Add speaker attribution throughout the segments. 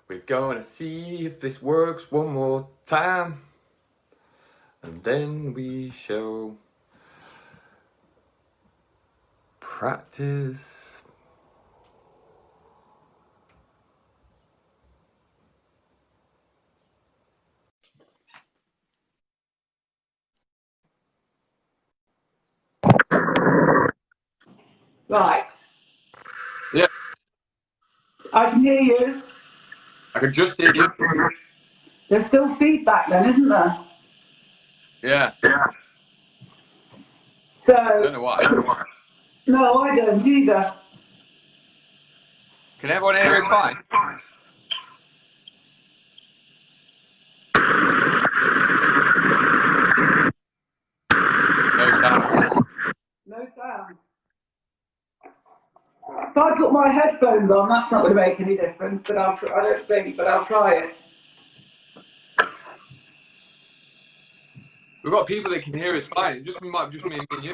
Speaker 1: We're gonna see if this works one more time, and then we shall practice.
Speaker 2: Right.
Speaker 1: Yeah,
Speaker 2: I can hear you.
Speaker 1: I can just hear you.
Speaker 2: There's still feedback then, isn't there?
Speaker 1: Yeah, I don't
Speaker 2: So,
Speaker 1: know why.
Speaker 2: no, I don't either.
Speaker 1: Can everyone hear us fine? No sound.
Speaker 2: No sound. If I put my headphones on, that's not going to make any difference, but I don't think, but I'll try it.
Speaker 1: We've got people that can hear us fine. It just might just me and you.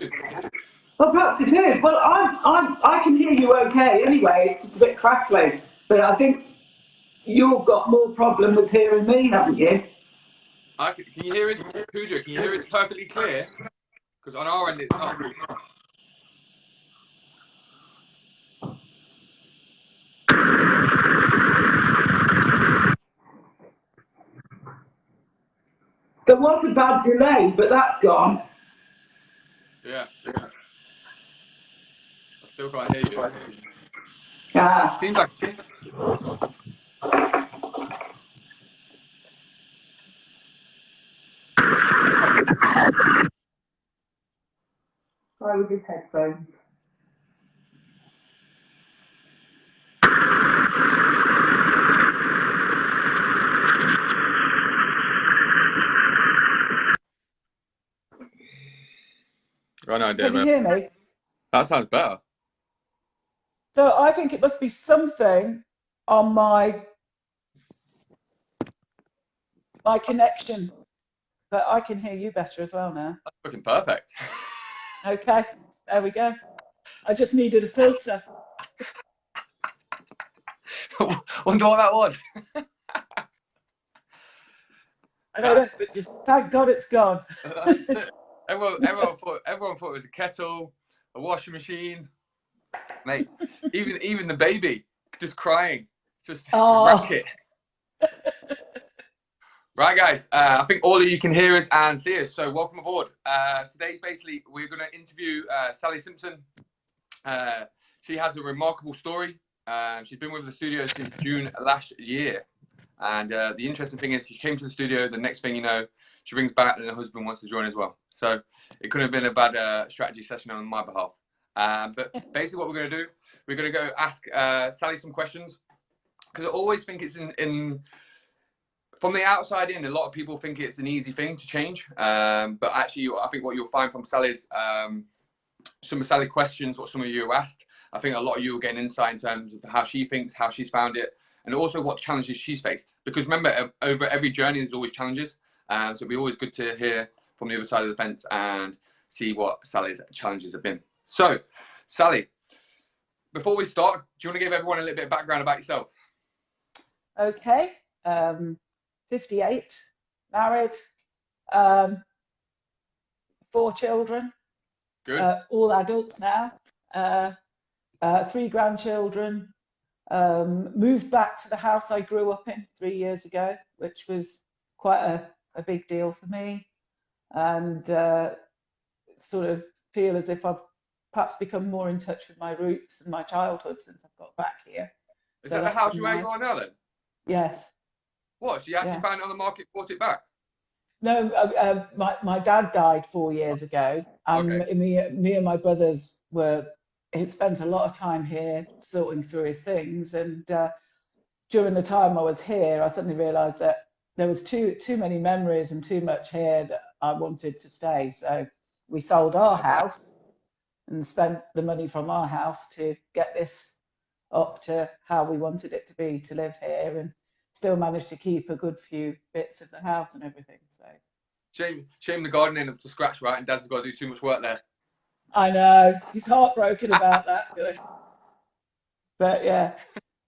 Speaker 2: Well, perhaps it is. Well, I can hear you okay anyway. It's just a bit crackly. But I think you've got more problem with hearing me, haven't you?
Speaker 1: Can you hear us, Pooja? Can you hear us perfectly clear? Because on our end it's not.
Speaker 2: There was a bad delay, but that's gone.
Speaker 1: Yeah. I still can't hear you.
Speaker 2: Ah.
Speaker 1: Seems like.
Speaker 2: Try with his headphones.
Speaker 1: Oh no,
Speaker 2: Can you hear me?
Speaker 1: that sounds better.
Speaker 2: So I think it must be something on my connection, but I can hear you better as well now.
Speaker 1: That's fucking perfect.
Speaker 2: Okay, there we go. I just needed a filter.
Speaker 1: Wonder what that was.
Speaker 2: I don't know, but just thank God it's gone.
Speaker 1: That's it. Everyone thought it was a kettle, a washing machine, mate. Even the baby just crying, just
Speaker 2: Oh.
Speaker 1: racket. Right, guys. I think all of you can hear us and see us, so welcome aboard. Today, basically, we're going to interview Sally Simpson. She has a remarkable story. She's been with the studio since June last year. And the interesting thing is she came to the studio, the next thing you know, she rings back and her husband wants to join as well. So it couldn't have been a bad strategy session on my behalf. But basically what we're going to do, we're going to go ask Sally some questions. Because I always think it's from the outside in, a lot of people think it's an easy thing to change. But actually, I think what you'll find from Sally's, some of Sally's questions, what some of you asked, I think a lot of you will get an insight in terms of how she thinks, how she's found it, and also what challenges she's faced. Because remember, over every journey, there's always challenges. So it'll be always good to hear from the other side of the fence and see what Sally's challenges have been. So, Sally, before we start, do you want to give everyone a little bit of background about yourself?
Speaker 2: Okay. 58, married, 4 children.
Speaker 1: Good.
Speaker 2: All adults now. 3 grandchildren. Moved back to the house I grew up in 3 years ago, which was quite a big deal for me, and sort of feel as if I've perhaps become more in touch with my roots and my childhood since I've got back here.
Speaker 1: Is that the house where you are now then?
Speaker 2: Yes.
Speaker 1: What? So you actually found it on the market, bought it back?
Speaker 2: No, my dad died 4 years ago, and
Speaker 1: Okay.
Speaker 2: me and my brothers he spent a lot of time here sorting through his things, and during the time I was here, I suddenly realised that there was too many memories and too much here that I wanted to stay. So we sold our house and spent the money from our house to get this up to how we wanted it to be, to live here, and still managed to keep a good few bits of the house and everything. So
Speaker 1: shame the garden ain't up to scratch, right? And Dad's got to do too much work there.
Speaker 2: I know, he's heartbroken about that. But yeah,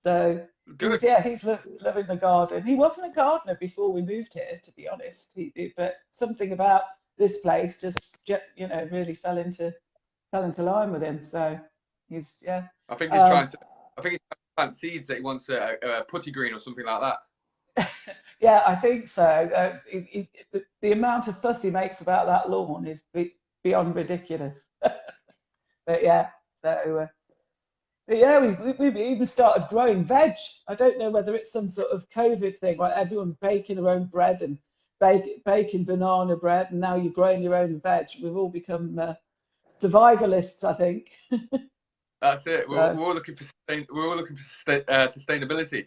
Speaker 2: so
Speaker 1: Good.
Speaker 2: He's loving the garden. He wasn't a gardener before we moved here, to be honest. But something about this place just, really fell into line with him. So he's
Speaker 1: I think he's
Speaker 2: um,
Speaker 1: trying to. I think he's trying to plant seeds that he wants a putty green or something like that.
Speaker 2: yeah, I think so. The amount of fuss he makes about that lawn is beyond ridiculous. But yeah, so. But yeah, we've even started growing veg. I don't know whether it's some sort of COVID thing, where everyone's baking their own bread and baking banana bread, and now you're growing your own veg. We've all become survivalists, I think.
Speaker 1: That's it. We're
Speaker 2: So,
Speaker 1: all looking for sustainability,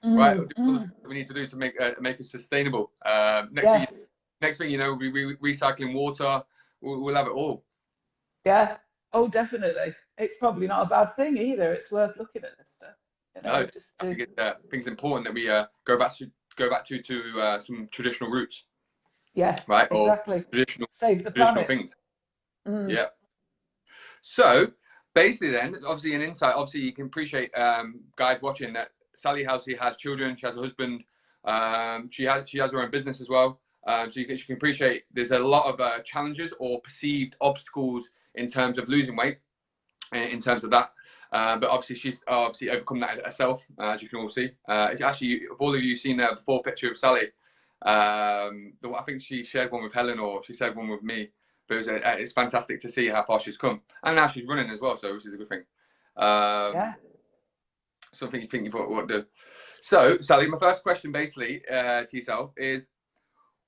Speaker 1: right?
Speaker 2: mm,
Speaker 1: All the
Speaker 2: mm,
Speaker 1: things that we need to do to make it sustainable.
Speaker 2: yes,
Speaker 1: Next thing you know, we'll be recycling water. We'll have it all.
Speaker 2: yeah, oh, definitely. It's probably not a bad thing either. It's worth looking at this stuff,
Speaker 1: No,
Speaker 2: just
Speaker 1: I
Speaker 2: to,
Speaker 1: think it's important that we go back to some traditional roots,
Speaker 2: yes,
Speaker 1: right? Or
Speaker 2: exactly.
Speaker 1: traditional
Speaker 2: Save the
Speaker 1: traditional
Speaker 2: planet.
Speaker 1: things.
Speaker 2: Mm,
Speaker 1: Yeah. So basically, then, obviously, an insight. Obviously, you can appreciate guys watching that Sally Halsey has children. She has a husband. She has her own business as well. So you can appreciate there's a lot of challenges or perceived obstacles in terms of losing weight, in terms of that. But obviously, she's obviously overcome that herself, as you can all see. Actually, if all of you seen the before picture of Sally, I think she shared one with Helen, or she shared one with me. But it's fantastic to see how far she's come, and now she's running as well, so which is a good thing.
Speaker 2: yeah.
Speaker 1: Something you think you thought what do. So, Sally, my first question, basically, to yourself is,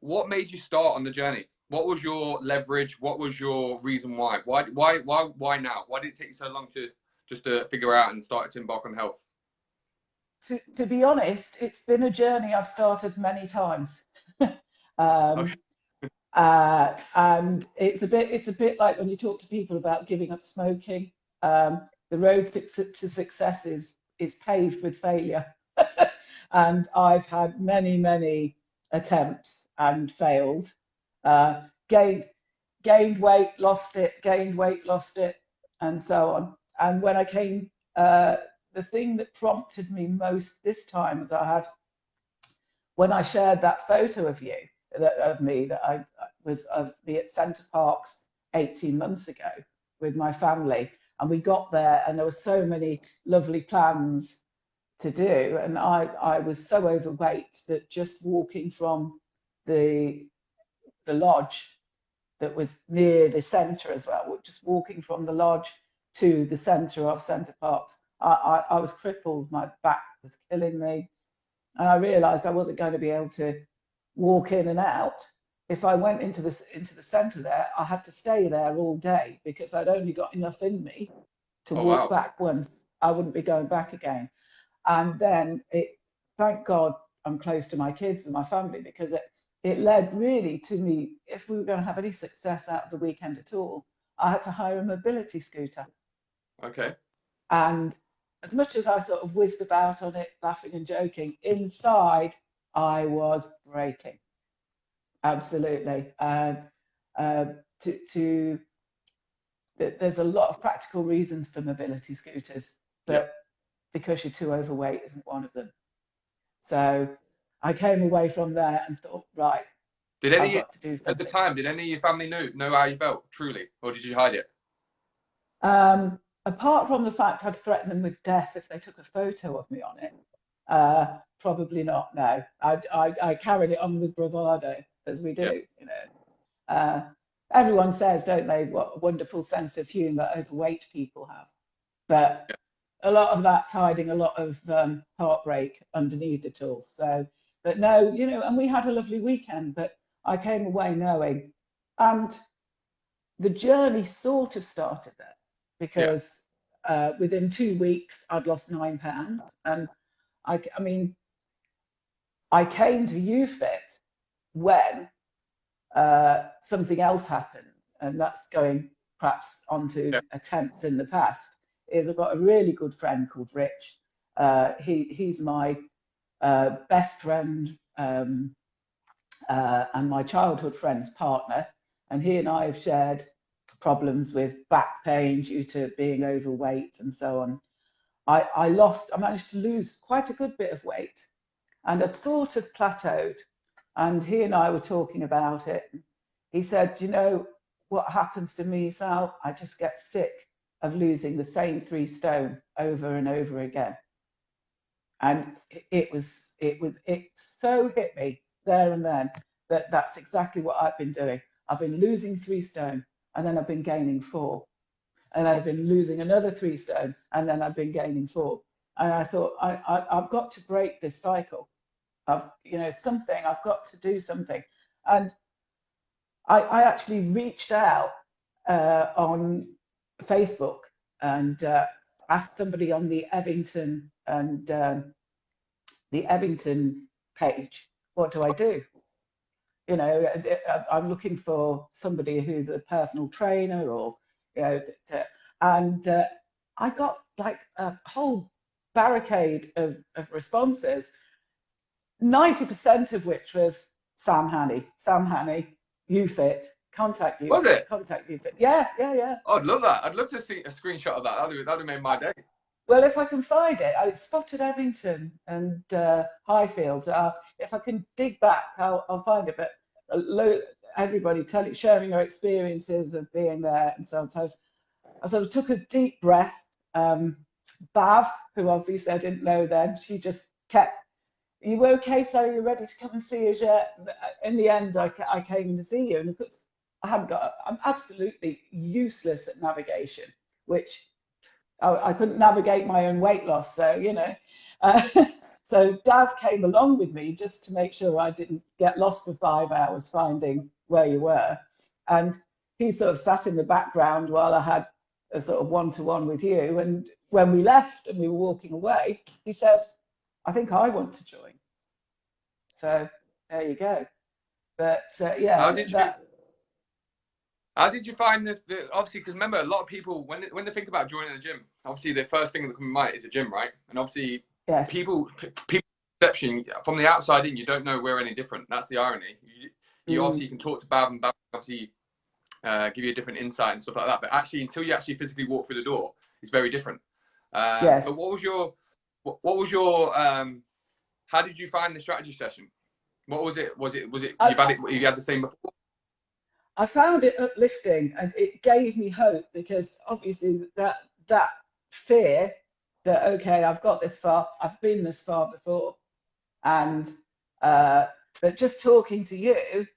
Speaker 1: what made you start on the journey? What was your leverage? What was your reason why? Why now? Why did it take you so long to figure out and start to embark on health?
Speaker 2: To be honest, it's been a journey I've started many times.
Speaker 1: Okay.
Speaker 2: um, and it's a bit like when you talk to people about giving up smoking. The road to success is paved with failure. And I've had many attempts and failed. Uh, gained gained weight, lost it, gained weight, lost it, and so on. And when I came, the thing that prompted me most this time was I had, when I shared that photo of you, of me, that I was of me at Centre Parks 18 months ago with my family. And we got there and there were so many lovely plans to do. And I was so overweight that just walking from the lodge that was near the centre as well, just walking from the lodge to the centre of Centre Parks, I was crippled, my back was killing me. And I realised I wasn't going to be able to walk in and out. If I went into the centre there, I had to stay there all day because I'd only got enough in me to
Speaker 1: Oh
Speaker 2: walk
Speaker 1: wow.
Speaker 2: back once. I wouldn't be going back again. And then thank God I'm close to my kids and my family, because it led really to me, if we were going to have any success out of the weekend at all, I had to hire a mobility scooter.
Speaker 1: Okay.
Speaker 2: And as much as I sort of whizzed about on it, laughing and joking, inside I was breaking. Absolutely. And uh, to there's a lot of practical reasons for mobility scooters,
Speaker 1: Yep.
Speaker 2: but because you're too overweight isn't one of them. So I came away from there and thought, right,
Speaker 1: Did
Speaker 2: I've
Speaker 1: any
Speaker 2: got to do
Speaker 1: at the
Speaker 2: something.
Speaker 1: time? Did any of your family know how you felt truly, or did you hide it?
Speaker 2: Apart from the fact I'd threaten them with death if they took a photo of me on it, probably not. No, I carried it on with bravado, as we
Speaker 1: Yeah.
Speaker 2: do. Uh, everyone says, don't they, what a wonderful sense of humour overweight people have. But
Speaker 1: Yeah.
Speaker 2: a lot of that's hiding a lot of heartbreak underneath it all. So, but no, and we had a lovely weekend. But I came away knowing, and the journey sort of started there
Speaker 1: Yeah.
Speaker 2: because within 2 weeks I'd lost 9 pounds, and I mean, I came to UFit when something else happened, and that's going perhaps onto
Speaker 1: Yeah.
Speaker 2: attempts in the past. Is I've got a really good friend called Rich. He's my best friend and my childhood friend's partner, and he and I have shared problems with back pain due to being overweight and so on. I managed to lose quite a good bit of weight, and I'd sort of plateaued. And he and I were talking about it. He said, you know, what happens to me, Sal? I just get sick of losing the same 3 stone over and over again. And it so hit me there and then that that's exactly what I've been doing. I've been losing 3 stone, and then I've been gaining 4. And I've been losing another 3 stone, and then I've been gaining 4. And I thought, I've got to break this cycle. I've got to do something. And I actually reached out on Facebook and asked somebody on the Evington page, what do I do? You know, I'm looking for somebody who's a personal trainer, or and I got like a whole barricade of responses, 90% of which was Sam Hanney, you fit, contact you.
Speaker 1: Was it?
Speaker 2: Contact you fit. Yeah.
Speaker 1: Oh, I'd love that. I'd love to see a screenshot of that. That'd have made my day.
Speaker 2: Well, if I can find it, I spotted Evington and Highfield. If I can dig back, I'll find it. But everybody sharing their experiences of being there and so on. So I sort of took a deep breath. Bav, who obviously I didn't know then, she just kept, "Are you okay, Sally? Are you ready to come and see us yet?" In the end, I came in to see you, and because I'm absolutely useless at navigation, which I couldn't navigate my own weight loss. So, you know, so Daz came along with me just to make sure I didn't get lost for 5 hours finding where you were. And he sort of sat in the background while I had a sort of one-to-one with you. And when we left and we were walking away, he said, "I think I want to join." So there you go. But yeah,
Speaker 1: how did you find the obviously, because remember, a lot of people, when they think about joining a gym, obviously the first thing that comes to mind is a gym, right? And obviously,
Speaker 2: yes.
Speaker 1: people perception from the outside in, you don't know we're any different. That's the irony. You obviously can talk to Bab, and Bab obviously give you a different insight and stuff like that. But actually, until you actually physically walk through the door, it's very different.
Speaker 2: Yes.
Speaker 1: But what was your how did you find the strategy session? What was it? Was it you had the same before?
Speaker 2: I found it uplifting, and it gave me hope, because obviously that fear that, okay, I've got this far, I've been this far before, and but just talking to you,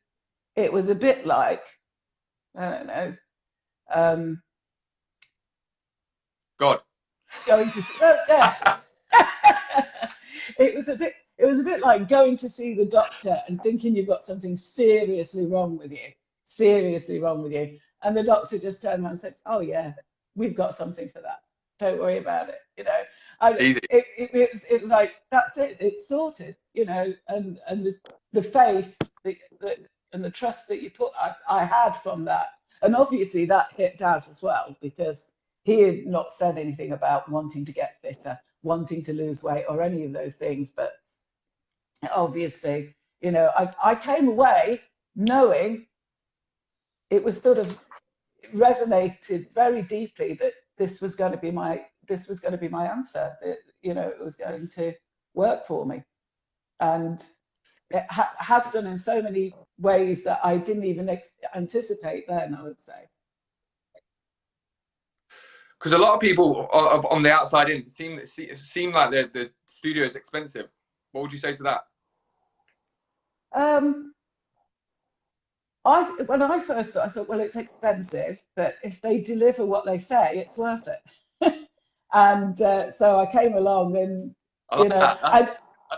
Speaker 2: it was a bit like, I don't know,
Speaker 1: God,
Speaker 2: going to it was a bit like going to see the doctor and thinking you've got something seriously wrong with you, and the doctor just turned around and said, "Oh yeah, we've got something for that. Don't worry about it." You know,
Speaker 1: easy.
Speaker 2: It was like, that's it. It's sorted. You know, and the faith that and the trust that you put, I had from that, and obviously that hit Daz as well, because he had not said anything about wanting to get fitter, wanting to lose weight, or any of those things. But obviously, you know, I came away knowing it was sort of resonated very deeply that this was going to be my answer. That, you know, it was going to work for me, and it has done in so many ways that I didn't even anticipate then, I would say.
Speaker 1: Because a lot of people on the outside in seem like the studio is expensive. What would you say to that?
Speaker 2: When I first started, I thought, well, it's expensive, but if they deliver what they say, it's worth it. And so I came along, and you know,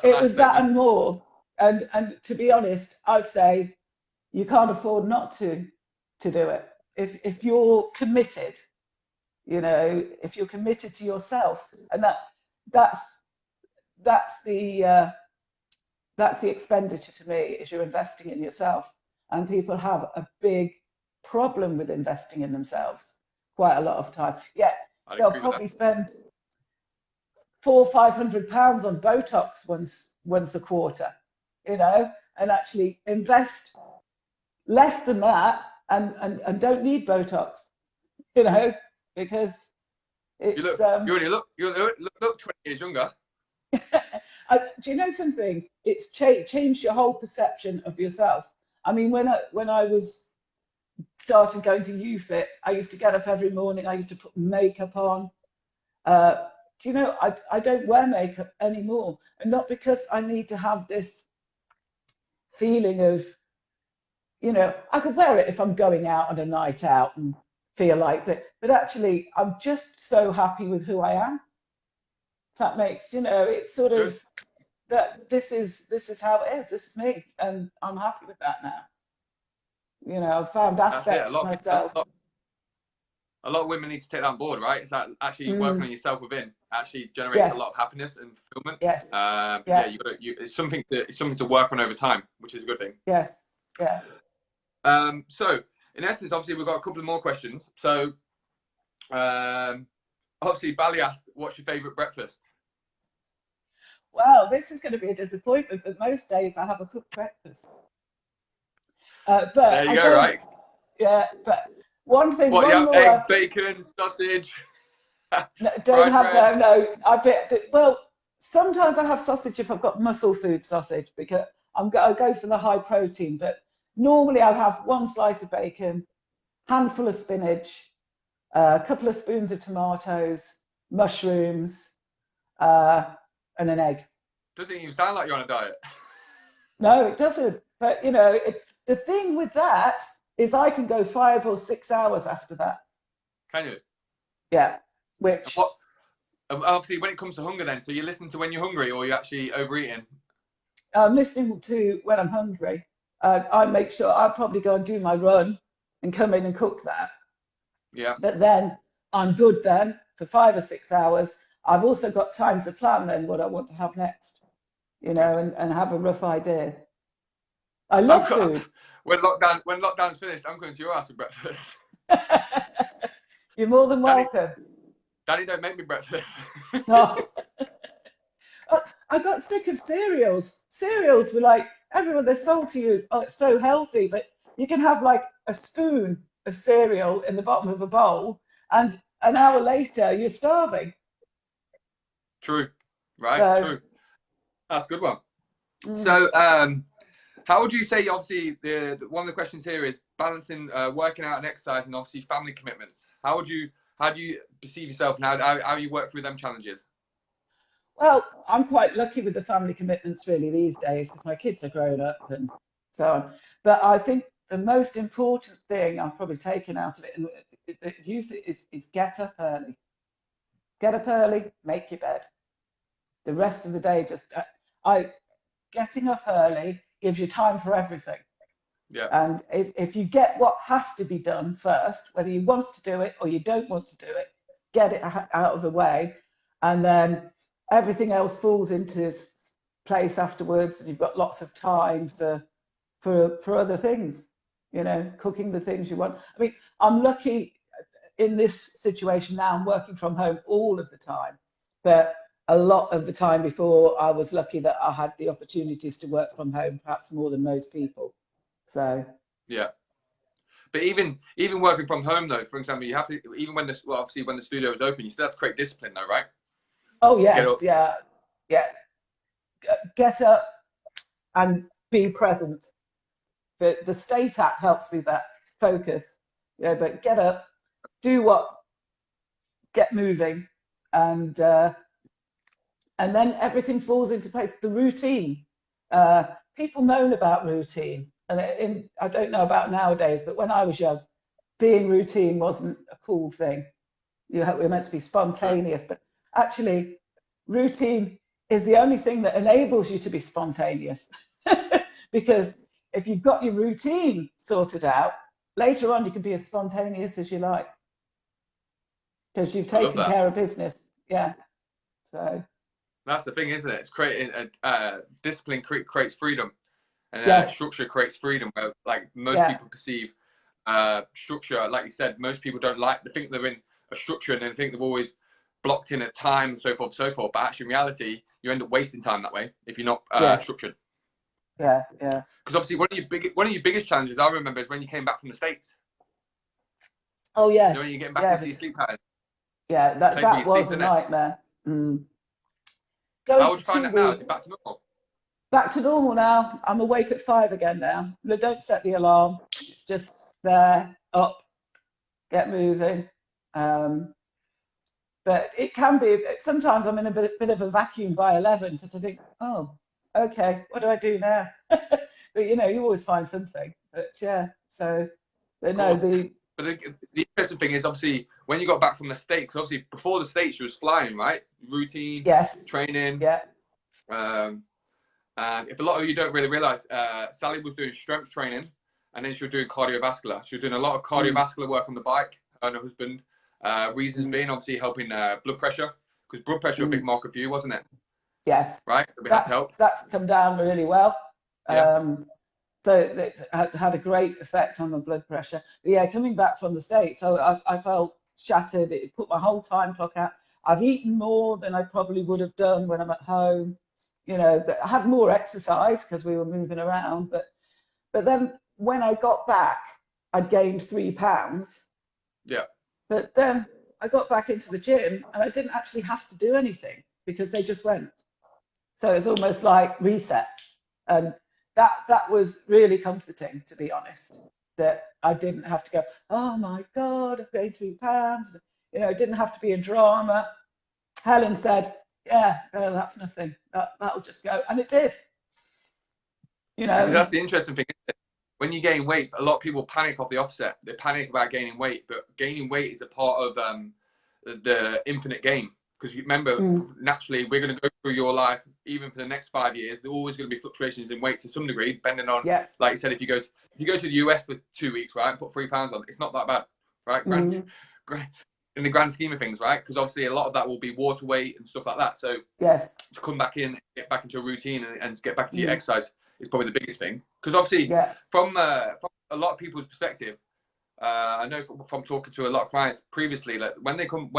Speaker 2: it was that and more. And to be honest, I'd say you can't afford not to do it. If you're committed, you know, if you're committed to yourself, and that's the expenditure to me, is you're investing in yourself. And people have a big problem with investing in themselves quite a lot of time. Yeah, they'll probably spend £400 or £500 on Botox once a quarter, you know, and actually invest less than that, and don't need Botox, you know, because It's
Speaker 1: you already look 20 years younger.
Speaker 2: do you know something? It's changed your whole perception of yourself. I mean, when I was started going to UFIT, I used to get up every morning. I used to put makeup on. Do you know, I don't wear makeup anymore, and not because I need to have this feeling of, you know, I could wear it if I'm going out on a night out and feel like that, but actually, I'm just so happy with who I am. That makes, you know, it's sort
Speaker 1: Good.
Speaker 2: of that this is how it is. This is me, and I'm happy with that now. You know, I've found
Speaker 1: That's it.
Speaker 2: aspects of myself.
Speaker 1: A lot of women need to take that on board, right? It's like actually working on yourself within actually generates a
Speaker 2: Yes,
Speaker 1: lot of happiness and fulfillment.
Speaker 2: yes,
Speaker 1: Yeah,
Speaker 2: yeah,
Speaker 1: it's something to work on over time, which is a good thing.
Speaker 2: yes, yeah.
Speaker 1: So in essence, obviously we've got a couple of more questions. So obviously Bally asked, what's your favourite breakfast?
Speaker 2: Well, this is going to be a disappointment, but most days I have a cooked breakfast. But
Speaker 1: There you
Speaker 2: I
Speaker 1: go,
Speaker 2: don't.
Speaker 1: right?
Speaker 2: Yeah, but one thing,
Speaker 1: What, you
Speaker 2: one
Speaker 1: have
Speaker 2: more.
Speaker 1: eggs, bacon, sausage,
Speaker 2: No, don't
Speaker 1: fried
Speaker 2: have
Speaker 1: bread?
Speaker 2: no. I bet. Well, sometimes I have sausage if I've got muscle food sausage because I go for the high protein. But normally I have one slice of bacon, handful of spinach, a couple of spoons of tomatoes, mushrooms, uh, and an egg.
Speaker 1: Doesn't even sound like you're on a diet.
Speaker 2: No, it doesn't. But you know, the thing with that is I can go 5 or 6 hours after that.
Speaker 1: Can you?
Speaker 2: Yeah,
Speaker 1: And
Speaker 2: which
Speaker 1: what? Obviously, when it comes to hunger, then, so you listen to when you're hungry, or you're actually overeating.
Speaker 2: I'm listening to when I'm hungry. I make sure I'll probably go and do my run and come in and cook that.
Speaker 1: Yeah.
Speaker 2: But then I'm good then for 5 or 6 hours. I've also got time to plan then what I want to have next, you know, and have a rough idea. I
Speaker 1: I'm
Speaker 2: love food.
Speaker 1: when lockdown's finished, I'm going to your house for breakfast.
Speaker 2: You're more than
Speaker 1: Daddy,
Speaker 2: welcome.
Speaker 1: Daddy, don't make me breakfast.
Speaker 2: No. I got sick of cereals. Cereals were like, everyone, they're sold to you, oh, it's so healthy, but you can have like a spoon of cereal in the bottom of a bowl, and an hour later, you're starving.
Speaker 1: True, right?
Speaker 2: So,
Speaker 1: True. That's a good one.
Speaker 2: mm,
Speaker 1: So, how would you say? Obviously, one of the questions here is balancing working out and exercise, and obviously family commitments. How do you perceive yourself, and how you work through them challenges?
Speaker 2: well, I'm quite lucky with the family commitments really these days because my kids are grown up and so on. But I think the most important thing I've probably taken out of it, and the youth is get up early. Get up early, make your bed. The rest of the day, just I getting up early gives you time for everything.
Speaker 1: Yeah.
Speaker 2: And if you get what has to be done first, whether you want to do it or you don't want to do it, get it out of the way, and then everything else falls into place afterwards, and you've got lots of time for other things. You know, cooking the things you want. I mean, I'm lucky in this situation now. I'm working from home all of the time, but a lot of the time before, I was lucky that I had the opportunities to work from home, perhaps more than most people. So
Speaker 1: Yeah. But even working from home though, for example, you have to even obviously when the studio is open, you still have to create discipline though, right?
Speaker 2: oh
Speaker 1: Get
Speaker 2: yes,
Speaker 1: up.
Speaker 2: yeah, yeah. Get up and be present. The State app helps me that focus. Yeah, but get up, do what, get moving, and uh, and then everything falls into place. The routine. People moan about routine, and I don't know about nowadays, but when I was young, being routine wasn't a cool thing. We're meant to be
Speaker 1: True.
Speaker 2: spontaneous, but actually, routine is the only thing that enables you to be spontaneous. Because if you've got your routine sorted out, later on you can be as spontaneous as you like because you've
Speaker 1: I love
Speaker 2: taken
Speaker 1: that.
Speaker 2: care of business. Yeah. So
Speaker 1: That's the thing, isn't it? It's creating discipline creates freedom, and
Speaker 2: yes,
Speaker 1: structure creates freedom. Where like most
Speaker 2: yeah,
Speaker 1: people perceive structure, like you said, most people don't like. They think they're in a structure and they think they've always blocked in a time, so forth, so forth. But actually, in reality, you end up wasting time that way if you're not
Speaker 2: yes,
Speaker 1: structured.
Speaker 2: yeah, yeah.
Speaker 1: Because obviously, one of your biggest challenges I remember is when you came back from the States.
Speaker 2: Oh
Speaker 1: You know, when you're
Speaker 2: yes,
Speaker 1: getting back
Speaker 2: yeah,
Speaker 1: into your sleep pattern.
Speaker 2: Yeah,
Speaker 1: Playing for
Speaker 2: that
Speaker 1: your
Speaker 2: was
Speaker 1: seats,
Speaker 2: a
Speaker 1: isn't it?
Speaker 2: nightmare. Mm.
Speaker 1: How
Speaker 2: Going
Speaker 1: would
Speaker 2: for
Speaker 1: you find
Speaker 2: two
Speaker 1: that now? Is
Speaker 2: weeks.
Speaker 1: it back to normal?
Speaker 2: Back to normal now. I'm awake at 5 again now. No, don't set the alarm. It's just there, up, get moving. Um, but it can be, sometimes I'm in a bit of a vacuum by 11 because I think, oh, okay, what do I do now? But you always find something. But yeah, so, but
Speaker 1: Of
Speaker 2: no,
Speaker 1: course. But the interesting thing is obviously when you got back from the States, obviously before the States you was flying, right? Routine,
Speaker 2: yes,
Speaker 1: training.
Speaker 2: yeah,
Speaker 1: Um, and if a lot of you don't really realize, Sally was doing strength training and then she was doing cardiovascular. She was doing a lot of
Speaker 2: mm,
Speaker 1: cardiovascular work on the bike, her and her husband. Reasons
Speaker 2: mm,
Speaker 1: being obviously helping blood pressure, because blood pressure was a big
Speaker 2: mm,
Speaker 1: marker for you, wasn't it?
Speaker 2: yes.
Speaker 1: Right? That we had to help.
Speaker 2: That's come down really well.
Speaker 1: Yeah.
Speaker 2: Um, so it had a great effect on the blood pressure. But yeah, coming back from the States, I felt shattered. It put my whole time clock out. I've eaten more than I probably would have done when I'm at home. But I had more exercise because we were moving around. But then when I got back, I'd gained 3 pounds.
Speaker 1: Yeah.
Speaker 2: But then I got back into the gym and I didn't actually have to do anything because they just went. So it's almost like reset. And that was really comforting, to be honest, that I didn't have to go, oh my God, I've gained 3 pounds. It didn't have to be a drama. Helen said, yeah, that's nothing. That'll just go. And it did.
Speaker 1: Because that's the interesting thing. When you gain weight, a lot of people panic off the offset. They panic about gaining weight, but gaining weight is a part of the infinite game. Because you remember, naturally, we're going to go through your life, even for the next 5 years. There's always going to be fluctuations in weight to some degree, depending on,
Speaker 2: yeah.
Speaker 1: like you said, if you go to the US for 2 weeks, right, and put 3 pounds on, it's not that bad, right? In the grand scheme of things, right? Because obviously a lot of that will be water weight and stuff like that. So
Speaker 2: Yes.
Speaker 1: to come back in, get back into a routine, and get back into your exercise is probably the biggest thing. Because obviously,
Speaker 2: yeah.
Speaker 1: From a lot of people's perspective, I know from talking to a lot of clients previously, like when they've been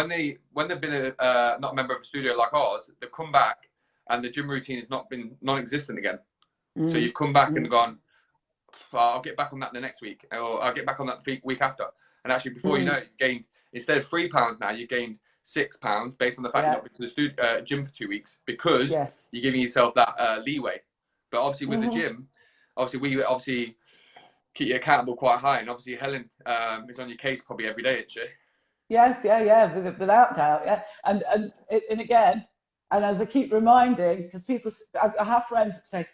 Speaker 1: not a member of a studio like ours, they've come back and the gym routine has not been non-existent again. So you've come back and gone, I'll get back on that the next week, or I'll get back on that the week after. And actually, before you know it, you gained, instead of 3 pounds now, you gained 6 pounds based on the fact you've not been to the gym for 2 weeks, because you're giving yourself that leeway. But obviously with the gym, we keep you accountable quite high, and obviously Helen is on your case probably every day, isn't she?
Speaker 2: Yes, yeah, without doubt, yeah. And again, and as I keep reminding, because I have friends that say,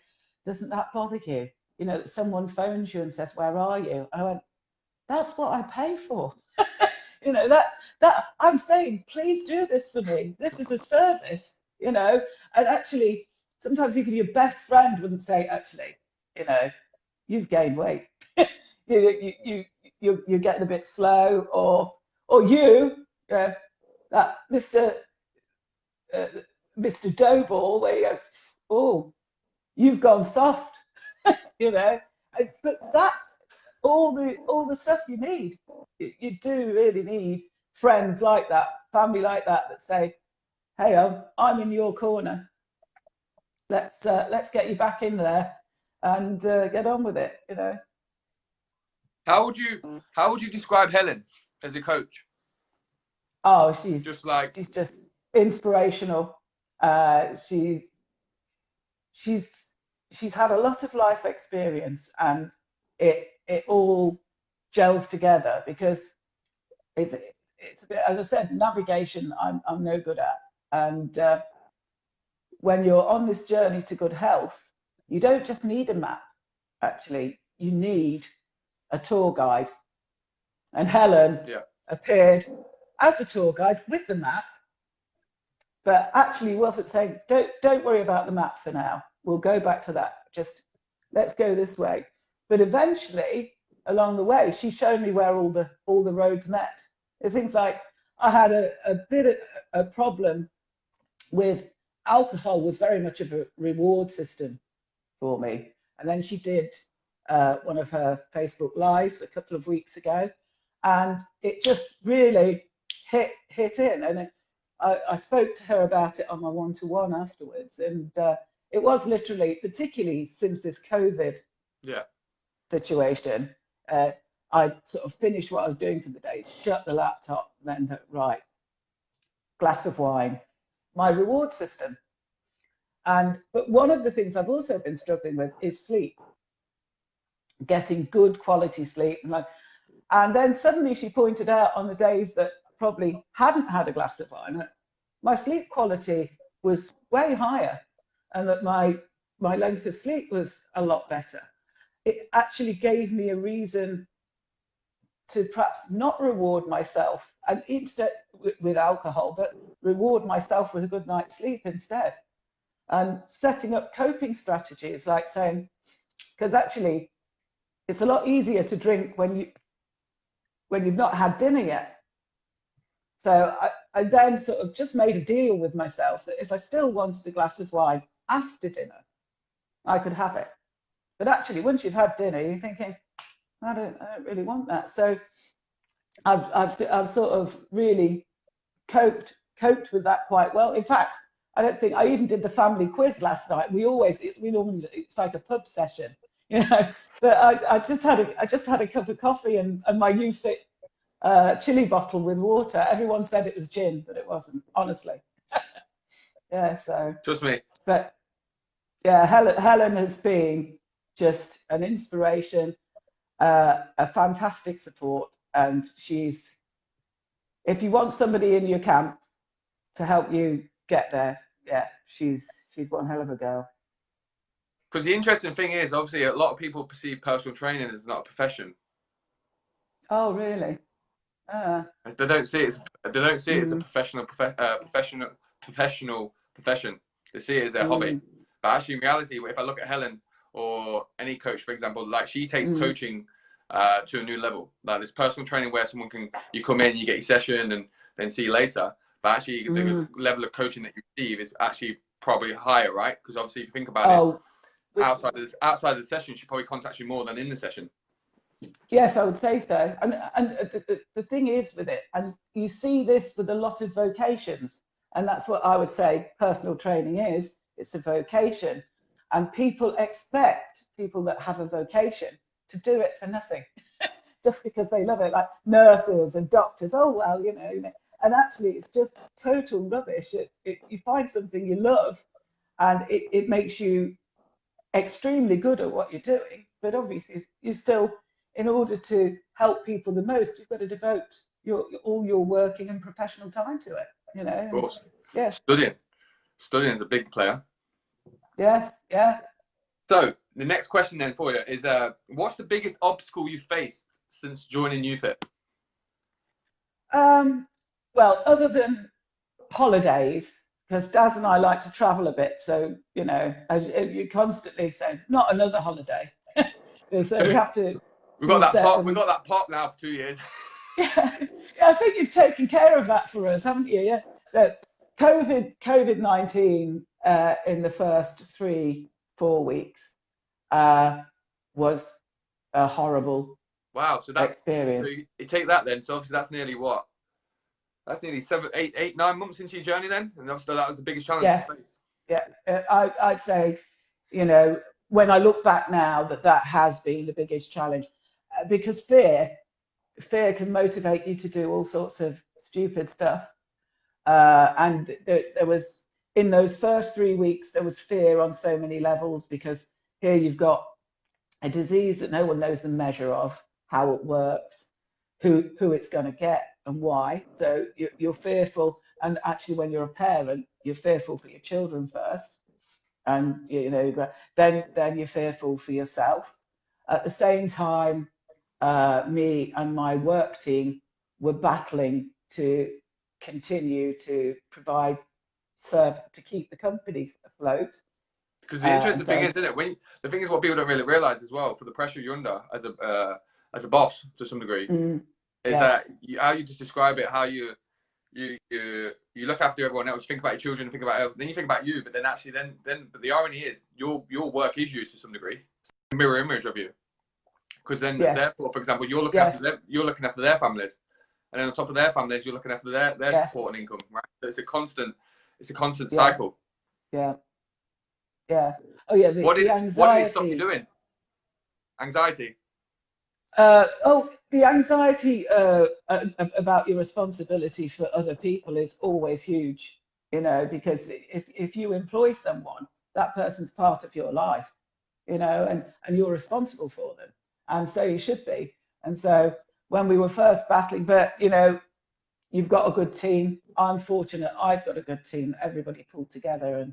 Speaker 2: doesn't that bother you? That someone phones you and says, where are you? And I went, that's what I pay for. That I'm saying, please do this for me. This is a service, And actually, sometimes even your best friend wouldn't say, actually, you've gained weight. You're getting a bit slow, or that uh, Mr. Doughball, where you go, oh, you've gone soft, But that's all the stuff you need. You do really need friends like that, family like that say, hey, I'm in your corner. Let's get you back in there and get on with it.
Speaker 1: How would you describe Helen as a coach?
Speaker 2: Oh, she's
Speaker 1: Just
Speaker 2: just inspirational. She's had a lot of life experience, and it all gels together because it's a bit, as I said, navigation. I'm no good at, and when you're on this journey to good health, you don't just need a map. Actually, you need a tour guide, and Helen appeared as the tour guide with the map, but actually wasn't saying, don't worry about the map for now. We'll go back to that. Just let's go this way. But eventually, along the way, she showed me where all the roads met. Things like I had a bit of a problem with alcohol, was very much of a reward system for me. And then she did one of her Facebook Lives a couple of weeks ago, and it just really hit in. And I spoke to her about it on my one-to-one afterwards, and it was literally, particularly since this COVID situation, I sort of finished what I was doing for the day, shut the laptop, and then right, glass of wine my reward system. But one of the things I've also been struggling with is sleep, getting good quality sleep. And then suddenly she pointed out on the days that I probably hadn't had a glass of wine, my sleep quality was way higher, and that my length of sleep was a lot better. It actually gave me a reason to perhaps not reward myself and instead with alcohol, but reward myself with a good night's sleep instead. And setting up coping strategies, like saying, because actually it's a lot easier to drink when you've not had dinner yet. So I then sort of just made a deal with myself that if I still wanted a glass of wine after dinner, I could have it. But actually, once you've had dinner, you're thinking, I don't really want that. So I've sort of really coped with that quite well. In fact, I don't think I even did the family quiz last night. It's like a pub session, But I just had a cup of coffee and my UFit chili bottle with water. Everyone said it was gin, but it wasn't, honestly. Yeah, so.
Speaker 1: Trust me.
Speaker 2: But yeah, Helen has been just an inspiration, a fantastic support, and if you want somebody in your camp to help you get there, yeah, she's one hell of a girl.
Speaker 1: Because the interesting thing is, obviously, a lot of people perceive personal training as not a profession.
Speaker 2: Oh, really?
Speaker 1: They don't see it as a professional profession. They see it as a hobby. But actually, in reality, if I look at Helen or any coach, for example, like she takes coaching to a new level. Like this personal training where you come in, you get your session, and then see you later. But actually, the level of coaching that you receive is actually probably higher, right? Because obviously, if you think about it, outside of the session, she probably contacts you more than in the session.
Speaker 2: Yes, I would say so. And the thing is with it, and you see this with a lot of vocations, and that's what I would say personal training is. It's a vocation. And people expect people that have a vocation to do it for nothing, just because they love it, like nurses and doctors. Oh, well, and actually it's just total rubbish. You find something you love and it makes you extremely good at what you're doing, but obviously you still, in order to help people the most, you've got to devote all your working and professional time to it,
Speaker 1: Of course.
Speaker 2: Yeah.
Speaker 1: Studying is a big player.
Speaker 2: Yes, yeah.
Speaker 1: So the next question then for you is, what's the biggest obstacle you faced since joining UFIT?
Speaker 2: Well, other than holidays, because Daz and I like to travel a bit, so as you constantly say, not another holiday. So we have to.
Speaker 1: We've got that pot now for 2 years.
Speaker 2: Yeah, I think you've taken care of that for us, haven't you? Yeah. But COVID-19 in the first 3-4 weeks was a horrible experience.
Speaker 1: So you take that then. So obviously that's nearly what? That's nearly 7, 8, 8, 9 months into your journey then, and obviously that was the biggest challenge.
Speaker 2: Yes. Yeah. I'd say, when I look back now, that has been the biggest challenge, because fear can motivate you to do all sorts of stupid stuff. And there was, in those first 3 weeks, there was fear on so many levels, because here you've got a disease that no one knows the measure of, how it works, who it's going to get and why. So you're fearful. And actually, when you're a parent, you're fearful for your children first. And, then you're fearful for yourself. At the same time, me and my work team were battling to continue to to keep the company afloat.
Speaker 1: Because the interesting thing is, isn't it? The thing is, what people don't really realize as well, for the pressure you're under as a boss to some degree, is that how you just describe it, how you look after everyone else. You think about your children, think about everything, then you think about you. But then actually, but the irony is, your work is you to some degree. It's a mirror image of you. Because then, therefore, for example, you're looking after them, you're looking after their families, and then on top of their families, you're looking after their support and income. Right? So it's a constant cycle.
Speaker 2: Yeah. Yeah. Oh yeah. The anxiety.
Speaker 1: What did it stop you doing? Anxiety.
Speaker 2: the anxiety about your responsibility for other people is always huge, you know, because if you employ someone, that person's part of your life, you know, and you're responsible for them. And so you should be. And so when we were first battling, but, you know, you've got a good team. I'm fortunate I've got a good team. Everybody pulled together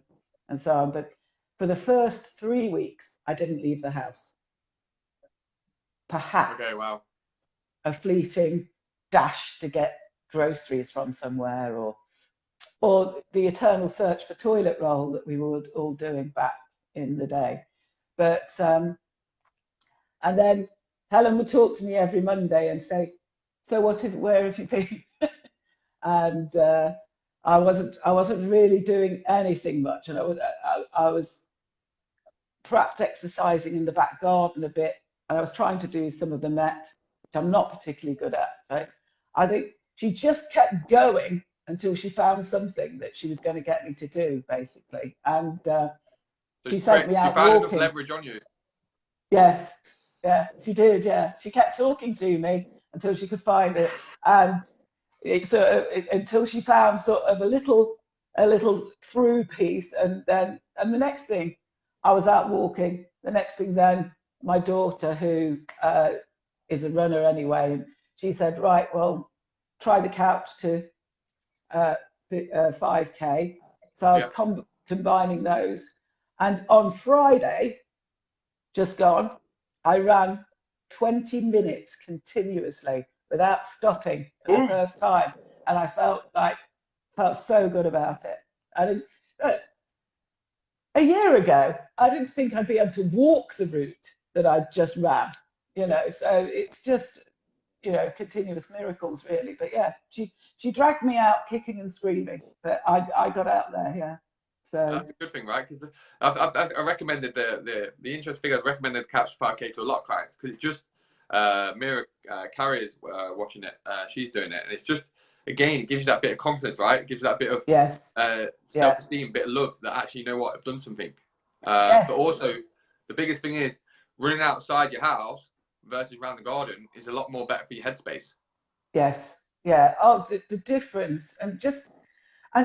Speaker 2: and so on. But for the first 3 weeks, I didn't leave the house. Perhaps
Speaker 1: Okay, wow.
Speaker 2: a fleeting dash to get groceries from somewhere, or the eternal search for toilet roll that we were all doing back in the day. But and then Helen would talk to me every Monday and say, "So where have you been?" And I wasn't really doing anything much, and I was perhaps exercising in the back garden a bit, and I was trying to do some of the net, which I'm not particularly good at. So I think she just kept going until she found something that she was going to get me to do, basically. And she sent me
Speaker 1: She
Speaker 2: out
Speaker 1: found enough
Speaker 2: walking.
Speaker 1: leverage on you.
Speaker 2: Yes, yeah, she did. Yeah, she kept talking to me until she could find it, and until she found sort of a little through piece, and the next thing, I was out walking. The next thing, then my daughter, who is a runner anyway, and she said, "Right, well, try the couch to 5K." So I was combining those, and on Friday, just gone, I ran 20 minutes continuously without stopping for the first time, and I felt so good about it. I didn't. A year ago, I didn't think I'd be able to walk the route that I just ran. You know, so it's just, you know, continuous miracles, really. But yeah, she dragged me out kicking and screaming, but I got out there. Yeah. So
Speaker 1: that's a good thing, right? Because I recommended the interest figure. I recommended the Couch 5K to a lot of clients because it just Mira Carrier's watching it. She's doing it, and it's just, again, it gives you that bit of confidence, right? It gives you that bit of self-esteem, bit of love that actually, you know what, I've done something. But also, the biggest thing is running outside your house versus around the garden is a lot more better for your headspace.
Speaker 2: Yes. Yeah. Oh, the difference, and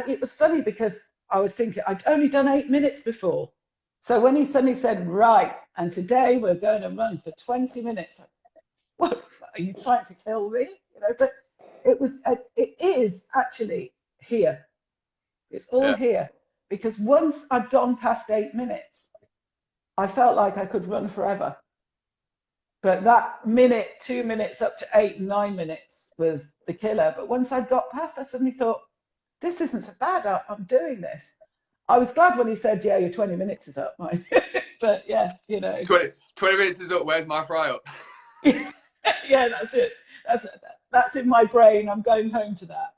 Speaker 2: it was funny because I was thinking I'd only done 8 minutes before. So when he suddenly said, "Right, and today we're going to run for 20 minutes," what, are you trying to kill me? You know, but it is actually here. It's all here, because once I'd gone past 8 minutes, I felt like I could run forever. But that minute, 2 minutes, up to 8 and 9 minutes was the killer. But once I'd got past, I suddenly thought, this isn't so bad. I'm doing this. I was glad when he said, "Yeah, your 20 minutes is up." But yeah, you know.
Speaker 1: 20 minutes is up. Where's my fry up?
Speaker 2: Yeah, that's it. That's in my brain. I'm going home to that.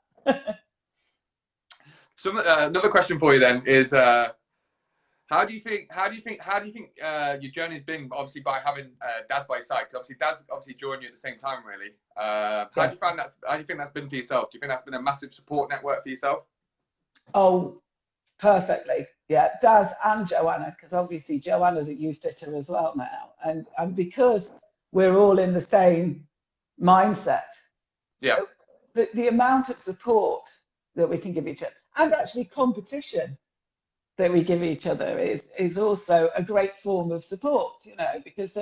Speaker 1: Another question for you then is, how do you think your journey's been? Obviously, by having Daz by your side, because obviously Daz joined you at the same time, really. How do you find that? How do you think that's been for yourself? Do you think that's been a massive support network for yourself?
Speaker 2: Oh, perfectly. Yeah, Daz and Joanna, because obviously Joanna's a youth fitter as well now, and because we're all in the same mindset.
Speaker 1: Yeah.
Speaker 2: The amount of support that we can give each other, and actually competition that we give each other, is also a great form of support, you know, because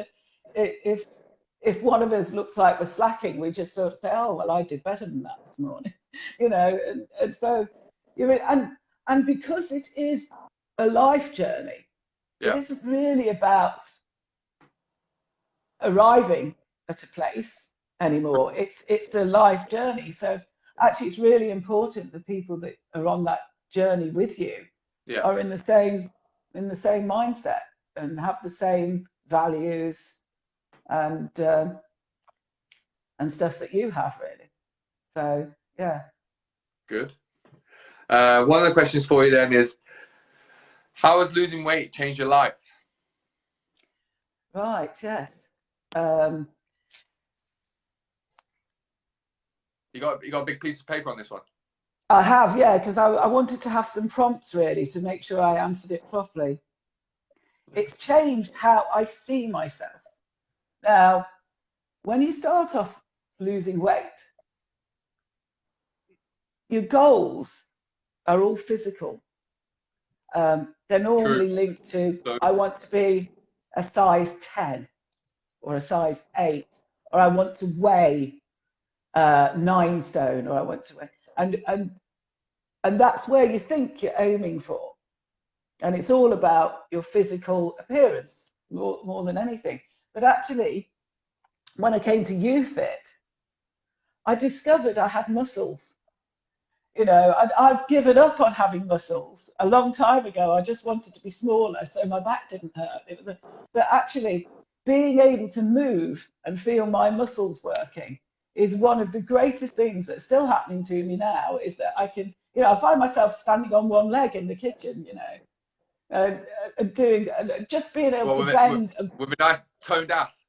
Speaker 2: if one of us looks like we're slacking, we just sort of say, "Oh, well, I did better than that this morning," you know, and so, you know, and because it is a life journey, it isn't really about arriving at a place anymore. It's the life journey. So actually, it's really important the people that are on that journey with you are in the same mindset and have the same values and stuff that you have, really. So yeah.
Speaker 1: Good. One of the questions for you then is, how has losing weight changed your life?
Speaker 2: Right. Yes.
Speaker 1: You got a big piece of paper on this one?
Speaker 2: I have, yeah, because I wanted to have some prompts really to make sure I answered it properly. It's changed how I see myself. Now, when you start off losing weight, your goals are all physical. They're normally
Speaker 1: True.
Speaker 2: linked to,
Speaker 1: So,
Speaker 2: I want to be a size 10 or a size 8, or I want to weigh 9 stone, or I want to weigh, and that's where you think you're aiming for. And it's all about your physical appearance more than anything. But actually, when I came to YouFit, I discovered I had muscles. You know, I've given up on having muscles a long time ago. I just wanted to be smaller so my back didn't hurt. But actually, being able to move and feel my muscles working is one of the greatest things that's still happening to me now, is that I can, you know, I find myself standing on one leg in the kitchen, you know, doing, just being able
Speaker 1: well,
Speaker 2: to
Speaker 1: with, it,
Speaker 2: bend.
Speaker 1: with a nice toned ass.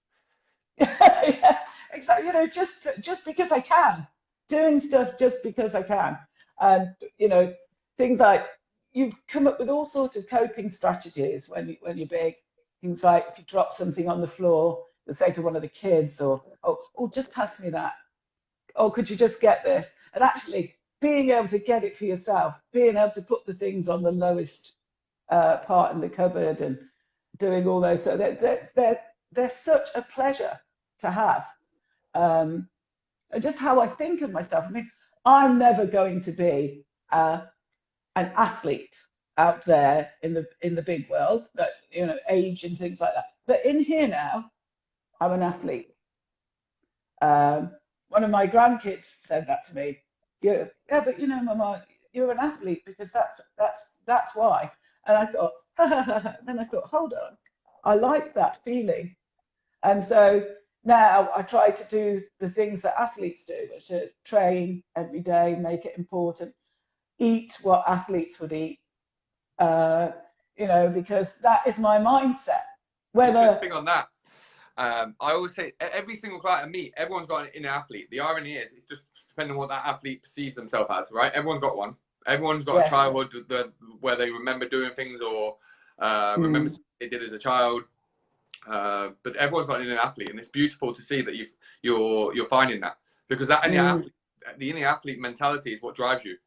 Speaker 2: Yeah, exactly. You know, just because I can, doing stuff just because I can, and you know, things like you've come up with all sorts of coping strategies when you're big. Things like if you drop something on the floor, you say to one of the kids, or oh, just pass me that. Oh, could you just get this? And actually, being able to get it for yourself, being able to put the things on the lowest part in the cupboard, and doing all those. So they're such a pleasure to have. And just how I think of myself. I mean, I'm never going to be an athlete out there in the big world, that, you know, age and things like that. But in here now, I'm an athlete. One of my grandkids said that to me. Yeah, but you know, Mama, you're an athlete because that's why. And I thought, then I thought, hold on, I like that feeling. And so now I try to do the things that athletes do, which are train every day, make it important, eat what athletes would eat, you know, because that is my mindset.
Speaker 1: Interesting
Speaker 2: Whether
Speaker 1: thing on that. I always say every single client I meet, everyone's got an inner athlete. The irony is, it's just depending on what that athlete perceives themselves as, right? Everyone's got one. Everyone's got a
Speaker 2: yes,
Speaker 1: childhood where they remember doing things, or remember something they did as a child. But everyone's got an inner athlete, and it's beautiful to see that you're finding that, because that inner athlete, the inner athlete mentality is what drives you,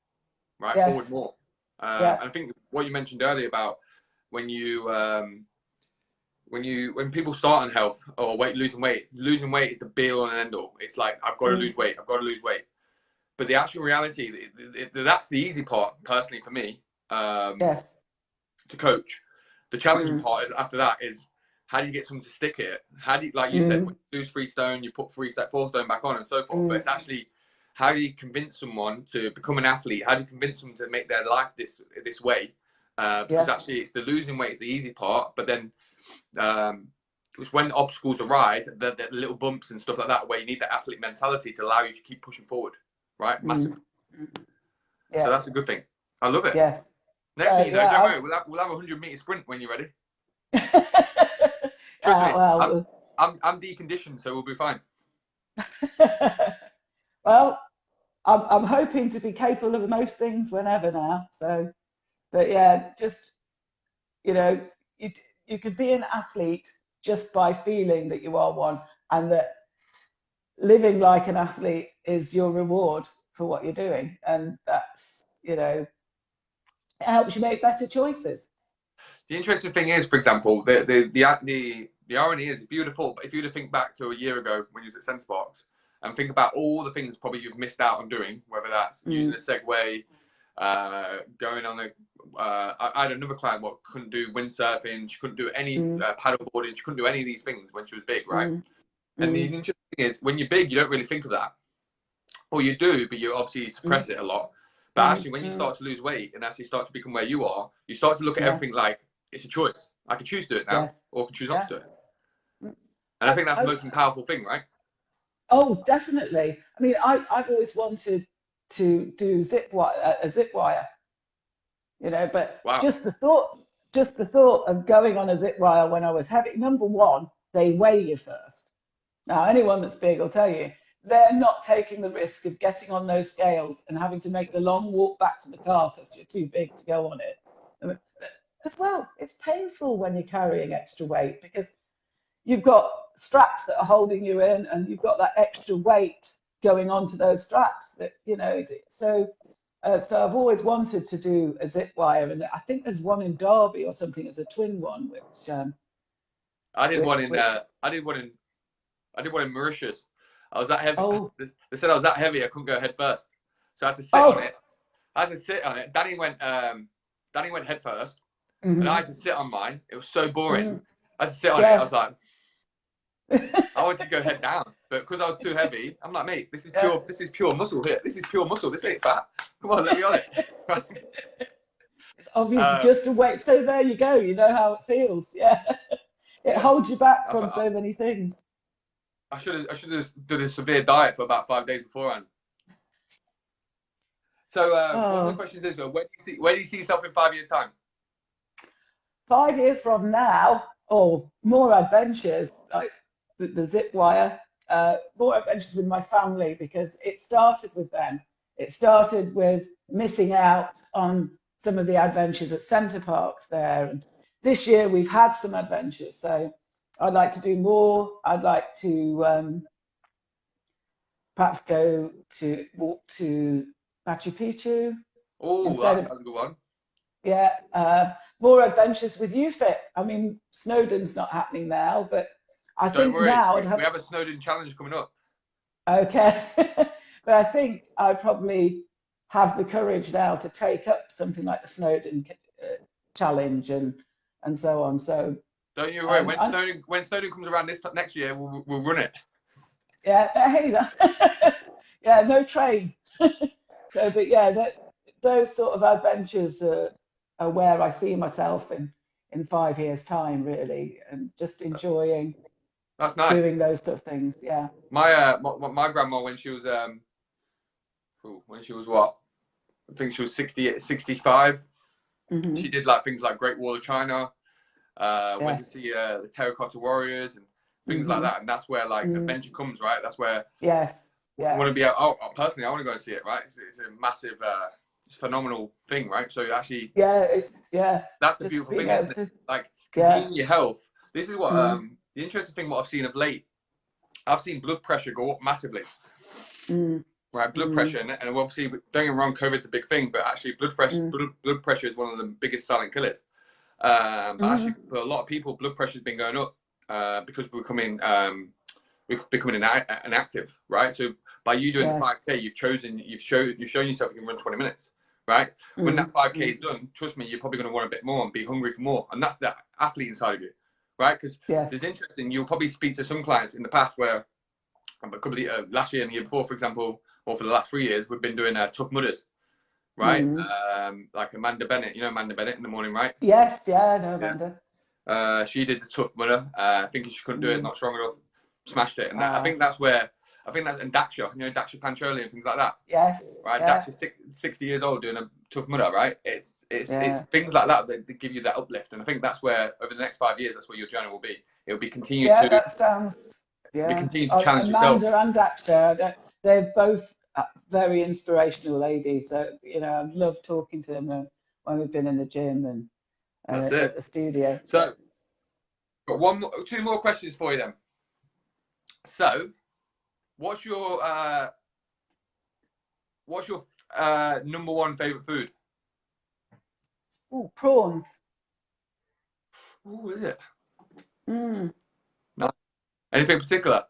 Speaker 1: right, forward
Speaker 2: yes,
Speaker 1: more.
Speaker 2: yeah,
Speaker 1: And I think what you mentioned earlier about when you when people start on health or losing weight is the be all and end all. It's like, I've got to lose weight, but the actual reality, that's the easy part personally for me,
Speaker 2: yes,
Speaker 1: to coach. The challenging part is, after that, is how do you get someone to stick it? How do you, like you said, when you lose 3 stone, you put 4 stone back on and so forth. But it's actually, how do you convince someone to become an athlete? How do you convince them to make their life this way? Because actually, it's the losing weight is the easy part, but then it's when obstacles arise, the little bumps and stuff like that, where you need that athlete mentality to allow you to keep pushing forward, right? Massive.
Speaker 2: yeah,
Speaker 1: So that's a good thing. I love it.
Speaker 2: yes.
Speaker 1: Next thing you know,
Speaker 2: Yeah,
Speaker 1: don't worry, we'll have a 100-meter sprint when you're ready. Trust me,
Speaker 2: well,
Speaker 1: I'm deconditioned, so we'll be fine.
Speaker 2: well, I'm hoping to be capable of most things whenever now. So, but yeah, just, you know, you could be an athlete just by feeling that you are one, and that living like an athlete is your reward for what you're doing, and that's, you know, it helps you make better choices.
Speaker 1: The interesting thing is, for example, the irony is, beautiful. But if you were to think back to a year ago when you was at Centre Parks and think about all the things probably you've missed out on doing, whether that's using a Segway, going on I had another client what couldn't do windsurfing, she couldn't do any paddleboarding, she couldn't do any of these things when she was big, right? And the interesting thing is, when you're big, you don't really think of that, or you do, but you obviously suppress it a lot. But actually, when you start to lose weight and actually start to become where you are, you start to look at everything like it's a choice. I can choose to do it now, or I can choose not to do it. And I think that's the most powerful thing, right?
Speaker 2: Oh, definitely. I mean, I've always wanted to do a zip wire, you know, but
Speaker 1: Wow.
Speaker 2: just the thought of going on a zip wire when I was heavy. Number one, they weigh you first. Now, anyone that's big will tell you they're not taking the risk of getting on those scales and having to make the long walk back to the car because you're too big to go on it. As well, it's painful when you're carrying extra weight, because you've got straps that are holding you in, and you've got that extra weight going onto those straps. That so so I've always wanted to do a zip wire, and I think there's one in Derby or something as a twin one, which
Speaker 1: I did one in
Speaker 2: which
Speaker 1: I did one in Mauritius. I was that heavy.
Speaker 2: oh
Speaker 1: They said I was that heavy. I couldn't go head first, so I had to sit on
Speaker 2: oh
Speaker 1: it. I had to sit on it. Danny went head first, and I
Speaker 2: mhm,
Speaker 1: had to sit on mine. It was so boring.
Speaker 2: mm,
Speaker 1: I had to sit on it. I was
Speaker 2: yes
Speaker 1: like, I wanted to go head down, but because I was too heavy, I'm like, mate, this is
Speaker 2: yeah.
Speaker 1: pure muscle here. This is pure muscle. This ain't fat. Come on, let me on it.
Speaker 2: It's obviously
Speaker 1: um,
Speaker 2: just a weight. So there you go. You know how it feels. Yeah, it holds you back from
Speaker 1: I,
Speaker 2: so many things.
Speaker 1: I should have done a severe diet for about 5 days beforehand. So one of the
Speaker 2: Oh,
Speaker 1: questions is, where do you see yourself in 5 years' time?
Speaker 2: 5 years from now, or more adventures like the zip wire, more adventures with my family because it started with them. It started with missing out on some of the adventures at Centre Parks there. And this year we've had some adventures. So I'd like to do more. I'd like to perhaps walk to Machu Picchu
Speaker 1: Oh,
Speaker 2: instead
Speaker 1: that
Speaker 2: of,
Speaker 1: sounds a good one.
Speaker 2: yeah, more adventures with UFIT. I mean, Snowdon's not happening now, but I
Speaker 1: Don't
Speaker 2: think
Speaker 1: worry,
Speaker 2: now I'd
Speaker 1: we
Speaker 2: have,
Speaker 1: have a Snowden challenge coming up.
Speaker 2: okay. But I think I'd probably have the courage now to take up something like the Snowdon challenge and so on. So,
Speaker 1: Don't you worry. When
Speaker 2: I,
Speaker 1: Snowden comes around this next year, we'll run it.
Speaker 2: yeah, hey, yeah, no train. So, but yeah, those sort of adventures are where I see myself in 5 years' time, really, and just enjoying
Speaker 1: That's nice.
Speaker 2: doing those sort of things. Yeah.
Speaker 1: My grandma when she was what? I think she was 60, 65. She
Speaker 2: Hmm.
Speaker 1: did like things like Great Wall of China. Went to
Speaker 2: Yes.
Speaker 1: see the Terracotta Warriors and things like
Speaker 2: Hmm.
Speaker 1: that. And that's where like
Speaker 2: Mm.
Speaker 1: adventure comes, right? That's where
Speaker 2: Yes.
Speaker 1: I
Speaker 2: Yeah.
Speaker 1: want to be. Personally, I want to go and see it, right? It's a massive, phenomenal thing, right? So actually,
Speaker 2: Yeah. It's yeah.
Speaker 1: that's the
Speaker 2: Just
Speaker 1: beautiful
Speaker 2: being
Speaker 1: thing,
Speaker 2: able
Speaker 1: isn't it?
Speaker 2: to.
Speaker 1: Like
Speaker 2: Yeah.
Speaker 1: continuing your health. This is what
Speaker 2: Mm.
Speaker 1: the interesting thing. What I've seen of late, I've seen blood pressure go up massively.
Speaker 2: Mm.
Speaker 1: Right, blood
Speaker 2: Mm.
Speaker 1: pressure, and obviously, don't get me wrong, COVID's a big thing, but actually,
Speaker 2: Mm.
Speaker 1: blood pressure is one of the biggest silent killers. But actually,
Speaker 2: Mm.
Speaker 1: for a lot of people, blood pressure's been going up because we're becoming inactive, right? So by you doing the
Speaker 2: Yes.
Speaker 1: 5K, you've shown yourself you can run 20 minutes, right? When that
Speaker 2: Mm.
Speaker 1: 5K
Speaker 2: Mm.
Speaker 1: is done, trust me, you're probably going to want a bit more and be hungry for more, and that's the athlete inside of you, right? Because
Speaker 2: Yes.
Speaker 1: there's interesting. You'll probably speak to some clients in the past where last year and the year before, for example, or for the last 3 years, we've been doing Tough Mudders, right?
Speaker 2: Mm.
Speaker 1: Like Amanda Bennett, Amanda Bennett in the morning, right?
Speaker 2: Yes. Yeah. No,
Speaker 1: Yeah.
Speaker 2: Amanda.
Speaker 1: She did the Tough Mudder. Thinking she couldn't do it,
Speaker 2: Mm.
Speaker 1: not strong enough, smashed it. And I
Speaker 2: Ah.
Speaker 1: think that's where, and Daksha, Daksha Pancholi and things like that,
Speaker 2: Yes.
Speaker 1: right?
Speaker 2: Yeah.
Speaker 1: Daksha's 60 years old doing a Tough Mudder, right? It's
Speaker 2: Yeah.
Speaker 1: things like that give you that uplift. And I think that's where, over the next 5 years, that's where your journey will be. It'll be
Speaker 2: Yeah. That sounds. Yeah.
Speaker 1: continue to challenge yourself.
Speaker 2: Amanda and Akshay, they're both very inspirational ladies. So I love talking to them when we've been in the gym and
Speaker 1: That's
Speaker 2: at
Speaker 1: it.
Speaker 2: the studio.
Speaker 1: So, got two more questions for you then. So, what's your number one favorite food?
Speaker 2: Oh, prawns.
Speaker 1: Oh, is it?
Speaker 2: Mm.
Speaker 1: No. Anything particular?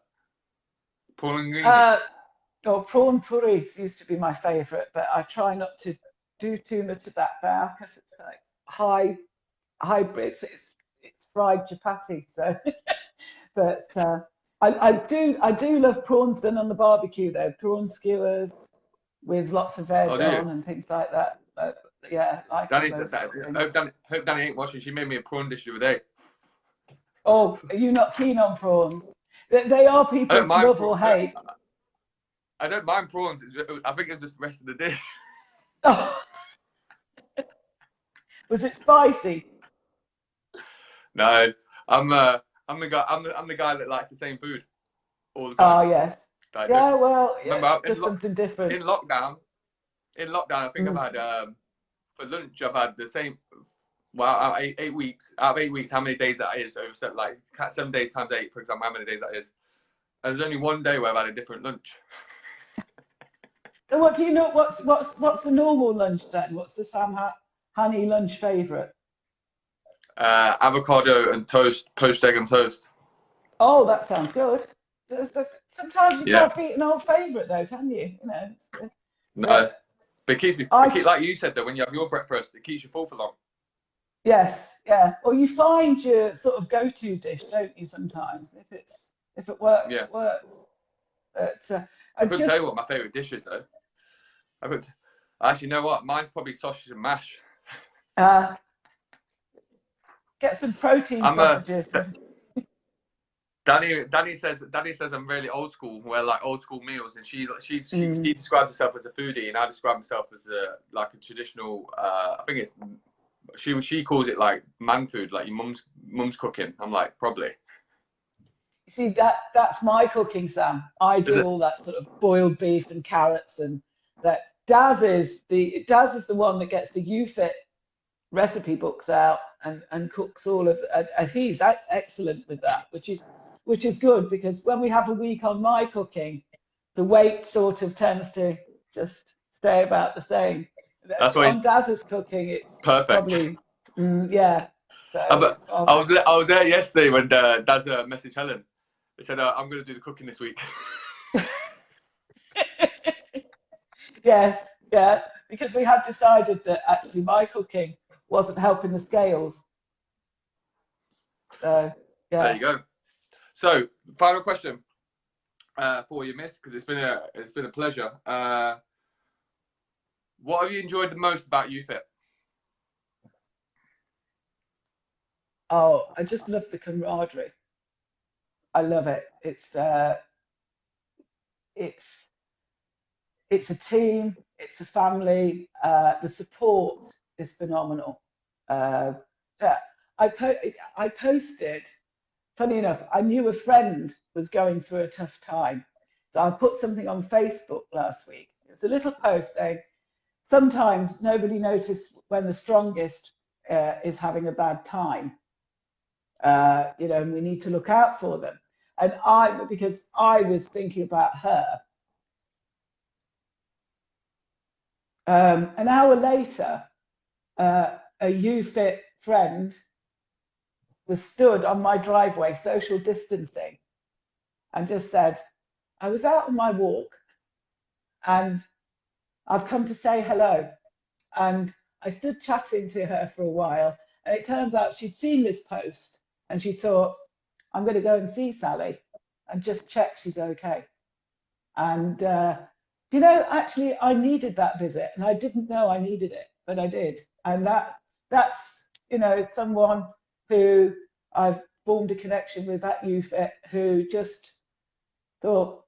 Speaker 1: Prawn linguine.
Speaker 2: Uh, prawn puris used to be my favourite, but I try not to do too much of that now because it's like hybrid. It's fried chapati. So, but I do love prawns done on the barbecue though. Prawn skewers with lots of
Speaker 1: Oh,
Speaker 2: veg
Speaker 1: do you?
Speaker 2: on and things like that. Yeah, like all
Speaker 1: Danny,
Speaker 2: those sort of things.
Speaker 1: hope Danny ain't watching. She made me a prawn dish the other day.
Speaker 2: Oh, are you not keen on prawns? They are
Speaker 1: I don't
Speaker 2: people's
Speaker 1: mind
Speaker 2: love
Speaker 1: prawn.
Speaker 2: or hate.
Speaker 1: I don't mind prawns. I think it's just the rest of the dish.
Speaker 2: Oh, was it spicy?
Speaker 1: No, I'm the guy. I'm the guy that likes the same food all the time.
Speaker 2: Oh, yes.
Speaker 1: I do.
Speaker 2: Yeah, well, yeah,
Speaker 1: Remember,
Speaker 2: just something different.
Speaker 1: in lockdown, I think
Speaker 2: Mm.
Speaker 1: I've had for lunch. I've had the same. well, out of 8 weeks, how many days that is over 7 days times 8, for example, how many days that is. And there's only one day where I've had a different lunch.
Speaker 2: So what do you know? What's the normal lunch then? What's the Hanney lunch favourite?
Speaker 1: Avocado and toast, poached egg and toast.
Speaker 2: Oh, that sounds good. Sometimes you
Speaker 1: Yeah.
Speaker 2: can't beat an old favourite, though, can you? You know.
Speaker 1: No, but it keeps me. Like you said though, when you have your breakfast, it keeps you full for long.
Speaker 2: Yes, yeah. Or you find your sort of go-to dish, don't you? Sometimes, if it works,
Speaker 1: Yeah.
Speaker 2: it works. But
Speaker 1: I couldn't tell you what my favourite dish is though. Actually, you know what? Mine's probably sausage and mash.
Speaker 2: Get some protein sausages.
Speaker 1: Danny says I'm really old school. Where like old school meals, and she describes herself as a foodie, and I describe myself as a traditional. I think it's she calls it like man food, like your mum's cooking. I'm like, probably.
Speaker 2: See, that's my cooking, Sam. I do all that sort of boiled beef and carrots, and that Daz is the one that gets the UFIT recipe books out and cooks all of, and he's excellent with that, which is good, because when we have a week on my cooking, the weight sort of tends to just stay about the same.
Speaker 1: That's why
Speaker 2: on Daz's cooking, it's
Speaker 1: perfect.
Speaker 2: Probably yeah. So
Speaker 1: but I was there yesterday when Daz messaged Helen. They said, I'm going to do the cooking this week.
Speaker 2: Yes, yeah, because we had decided that actually my cooking wasn't helping the scales. So, yeah.
Speaker 1: There you go. So, final question for you, Miss, because it's been a pleasure. What have you enjoyed the most about UFIT?
Speaker 2: Oh, I just love the camaraderie. I love it. It's a team. It's a family. The support is phenomenal. I posted. Funny enough, I knew a friend was going through a tough time, so I put something on Facebook last week. It was a little post saying, "Sometimes nobody notices when the strongest is having a bad time. And we need to look out for them." And because I was thinking about her. An hour later, a UFIT friend was stood on my driveway, social distancing, and just said, "I was out on my walk and I've come to say hello." And I stood chatting to her for a while, and it turns out she'd seen this post and she thought, "I'm going to go and see Sally and just check she's okay." And actually, I needed that visit, and I didn't know I needed it, but I did. And that's someone who I've formed a connection with at UFIT, who just thought,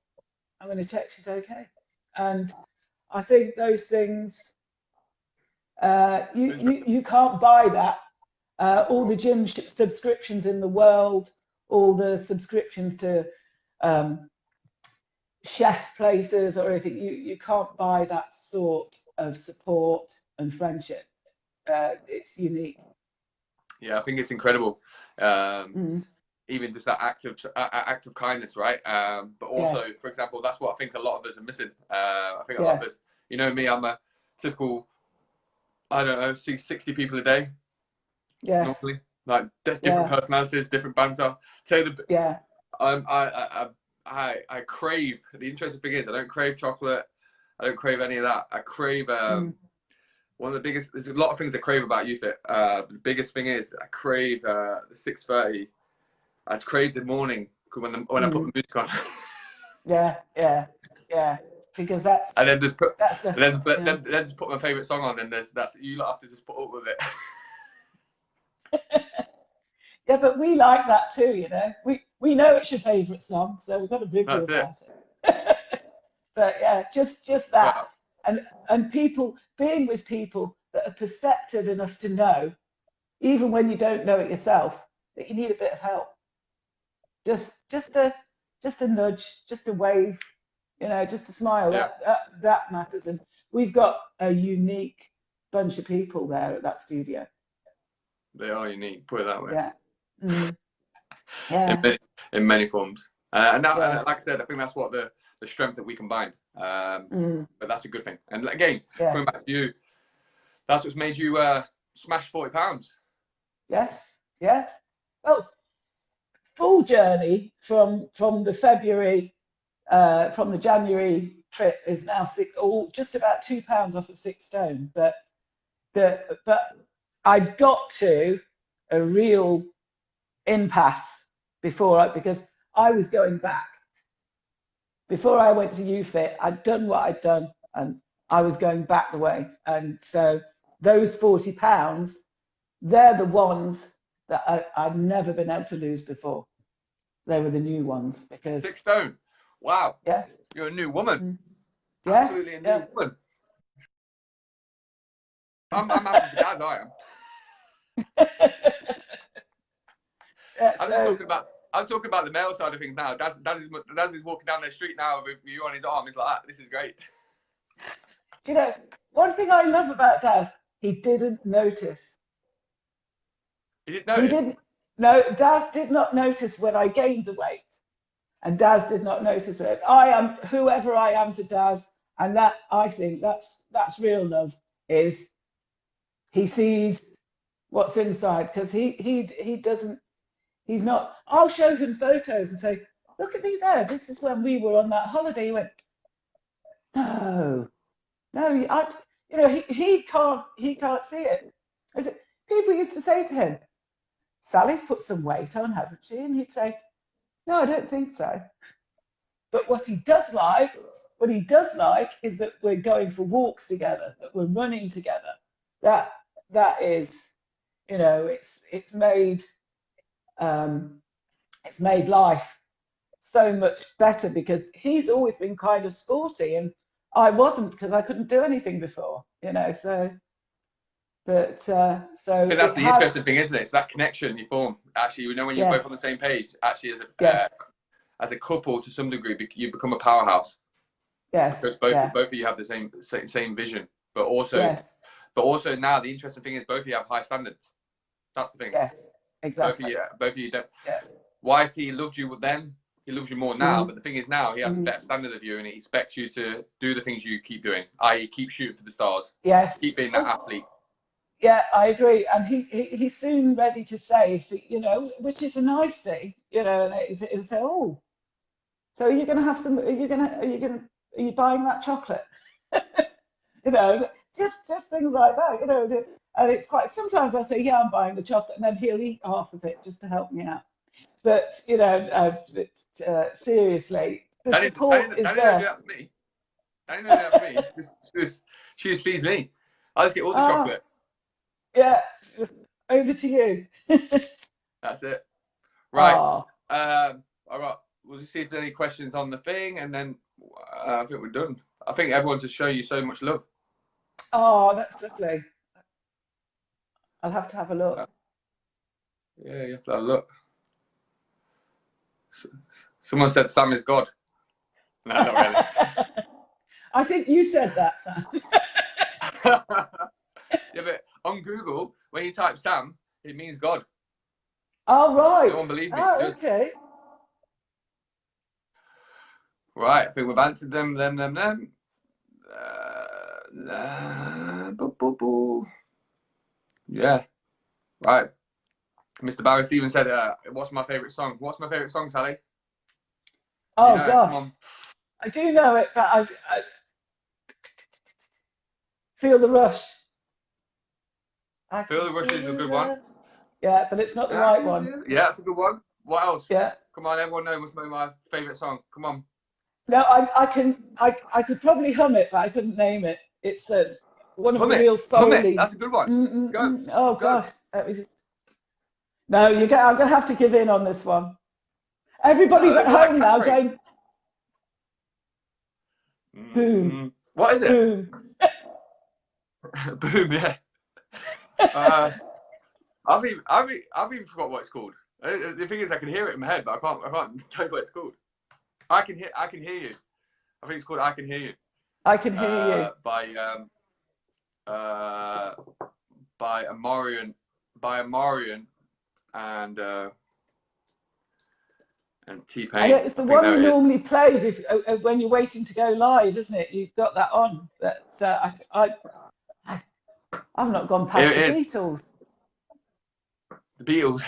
Speaker 2: "I'm going to check she's okay." And I think those things, you can't buy that. All the gym subscriptions in the world, all the subscriptions to chef places or anything, you can't buy that sort of support and friendship. It's unique.
Speaker 1: Yeah, I think it's incredible. Even just that act of kindness, right? But also, yes. For example, that's what I think a lot of us are missing. I think a lot of us, me, I'm a typical, I don't know, see 60 people a day.
Speaker 2: Yes.
Speaker 1: Normally, like different personalities, different banter. I crave. The interesting thing is, I don't crave chocolate. I don't crave any of that. I crave one of the biggest. There's a lot of things I crave about UFIT. The biggest thing is I crave the 6:30. I crave the morning when I put the music on.
Speaker 2: Yeah. Because that's.
Speaker 1: And then just put. Then just put my favorite song on, and that's you lot have to just put up with it.
Speaker 2: Yeah, but we like that too, We know it's your favourite song, so we've got to review about it. But yeah, just that. And people, being with people that are perceptive enough to know, even when you don't know it yourself, that you need a bit of help. Just a nudge, just a wave, just a smile.
Speaker 1: Yeah.
Speaker 2: That matters. And we've got a unique bunch of people there at that studio.
Speaker 1: They are unique. Put it that way.
Speaker 2: Yeah. Mm.
Speaker 1: In
Speaker 2: Yeah.
Speaker 1: many forms. And that,
Speaker 2: Yes.
Speaker 1: like I said, I think that's what the strength that we combine. But that's a good thing. And again,
Speaker 2: Yes.
Speaker 1: coming back to you, that's what's made you smash 40 pounds.
Speaker 2: Yes. Yeah. Well, full journey from the February, from the January trip is now just about 2 pounds off of 6 stone. But I got to a real impasse because I was going back. Before I went to UFIT, I'd done what I'd done, and I was going back the way. And so those 40 pounds, they're the ones that I've never been able to lose before. They were the new ones because
Speaker 1: 6 stone. Wow.
Speaker 2: Yeah.
Speaker 1: You're a new woman.
Speaker 2: Yes.
Speaker 1: Absolutely a new woman. I'm happy for Daz, I am.
Speaker 2: Yeah,
Speaker 1: I'm talking about the male side of things now. Daz is walking down the street now with you on his arm. He's like, this is great.
Speaker 2: Do you know, one thing I love about Daz, he didn't notice.
Speaker 1: He didn't notice?
Speaker 2: No, Daz did not notice when I gained the weight. And Daz did not notice it. I am whoever I am to Daz, and that, I think that's real love, is he sees what's inside, because he doesn't, he's not, I'll show him photos and say, look at me there, this is when we were on that holiday. He went, no, he can't see it. People used to say to him, Sally's put some weight on, hasn't she? And he'd say, no, I don't think so. But what he does like is that we're going for walks together, that we're running together. That is, it's made life so much better, because he's always been kind of sporty and I wasn't, because I couldn't do anything before, so. But
Speaker 1: I think that's the interesting thing, isn't it? It's that connection you form. Actually, when you're both on the same page, actually, as a couple, to some degree, you become a powerhouse.
Speaker 2: Yes.
Speaker 1: Because both of you have the same vision, but also now the interesting thing is both of you have high standards. That's the thing.
Speaker 2: Yes, exactly.
Speaker 1: Both of you don't. Yeah. Whilst he loved you then, he loves you more now. But the thing is, now he has a better standard of you, and he expects you to do the things you keep doing, i.e., keep shooting for the stars.
Speaker 2: Yes.
Speaker 1: Keep being that athlete.
Speaker 2: Yeah, I agree, and he's soon ready to say, which is a nice thing, and he'll say, oh, so are you going to have some? Are you buying that chocolate? Just things like that, and it's quite. Sometimes I say, yeah, I'm buying the chocolate, and then he'll eat half of it just to help me out. But seriously, the support is there.
Speaker 1: Danny don't do that for me. Danny don't do that for me. She just feeds me. I just get all the chocolate.
Speaker 2: Yeah, just over to you.
Speaker 1: That's it. Right. All right. We'll just see if there's any questions on the thing, and then I think we're done. I think everyone's just showing you so much love.
Speaker 2: Oh, that's lovely. I'll have to have a look.
Speaker 1: Yeah, you have to have a look. Someone said Sam is God. No, not really.
Speaker 2: I think you said that, Sam.
Speaker 1: Yeah, but on Google, when you type Sam, it means God.
Speaker 2: Oh, right.
Speaker 1: No one believed me.
Speaker 2: Oh, okay.
Speaker 1: Right, I think we've answered them. Yeah. Right. Mr. Barry Stevens said, what's my favourite song? What's my favourite song, Sally?
Speaker 2: Oh, gosh. I do know it, but I Feel the Rush.
Speaker 1: Feel the Rush is a good one.
Speaker 2: Yeah, but it's not the right one.
Speaker 1: Yeah, that's a good one. What else?
Speaker 2: Yeah.
Speaker 1: Come on, everyone knows what's my favourite song. Come on.
Speaker 2: No, I could probably hum it, but I couldn't name it. It's one of the real soul-y.
Speaker 1: That's a good one. Go.
Speaker 2: Oh, gosh. No, I'm going to have to give in on this one. Everybody's at home now going, boom.
Speaker 1: What is it?
Speaker 2: Boom.
Speaker 1: Boom, yeah. I've even forgot what it's called. The thing is, I can hear it in my head, but I can't tell you what it's called. I can hear you. I think it's called I Can Hear You.
Speaker 2: I Can Hear You.
Speaker 1: By Amarian by Marion and T-Pain.
Speaker 2: I know it's the one you normally play when you're waiting to go live, isn't it? You've got that on. But I've not gone past the Beatles.
Speaker 1: The Beatles.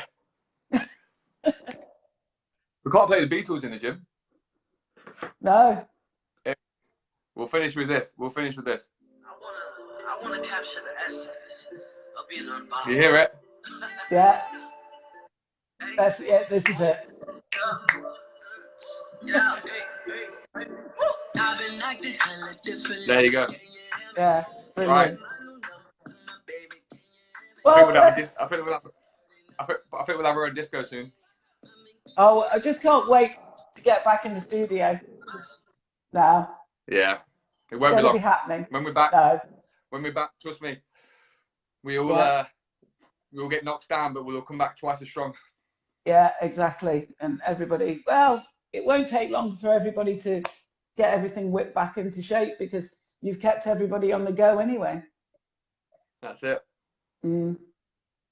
Speaker 1: We can't play the Beatles in the gym.
Speaker 2: No.
Speaker 1: We'll finish with this.
Speaker 3: I wanna capture the essence of being unbothered.
Speaker 1: Do you hear it?
Speaker 2: Yeah. This is it.
Speaker 1: There you go.
Speaker 2: Yeah. Brilliant.
Speaker 1: Right.
Speaker 2: Well,
Speaker 1: I think we'll have our own disco soon.
Speaker 2: Oh, I just can't wait to get back in the studio now.
Speaker 1: Yeah. It won't be long.
Speaker 2: Be happening.
Speaker 1: When we're back.
Speaker 2: No.
Speaker 1: When we're back, trust me, we'll get knocked down, but we'll come back twice as strong.
Speaker 2: Yeah, exactly. And everybody, well, it won't take long for everybody to get everything whipped back into shape because you've kept everybody on the go anyway.
Speaker 1: That's it.
Speaker 2: Mm.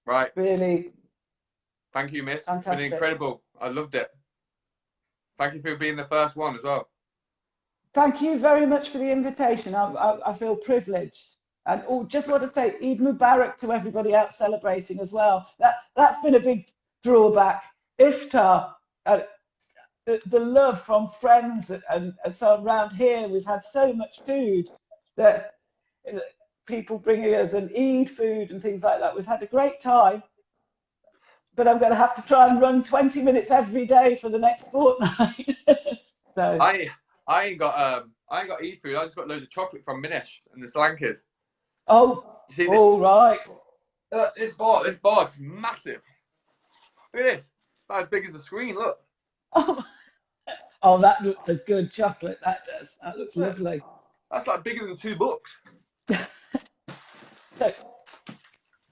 Speaker 1: Right.
Speaker 2: Really.
Speaker 1: Thank you, Miss.
Speaker 2: Fantastic.
Speaker 1: It's been incredible. I loved it. Thank you for being the first one as well.
Speaker 2: Thank you very much for the invitation. I feel privileged. And just want to say Eid Mubarak to everybody out celebrating as well. That's been a big drawback. Iftar, the love from friends and so around here, we've had so much food that people bringing us an Eid food and things like that. We've had a great time. But I'm going to have to try and run 20 minutes every day for the next fortnight. So
Speaker 1: I ain't got Eid food. I just got loads of chocolate from Minish and the Slankers.
Speaker 2: Oh, all right.
Speaker 1: This bar is massive. Look at this. It's about as big as the screen. Look.
Speaker 2: Oh, that looks a good chocolate. That does. That looks lovely.
Speaker 1: That's like bigger than 2 books.
Speaker 2: So,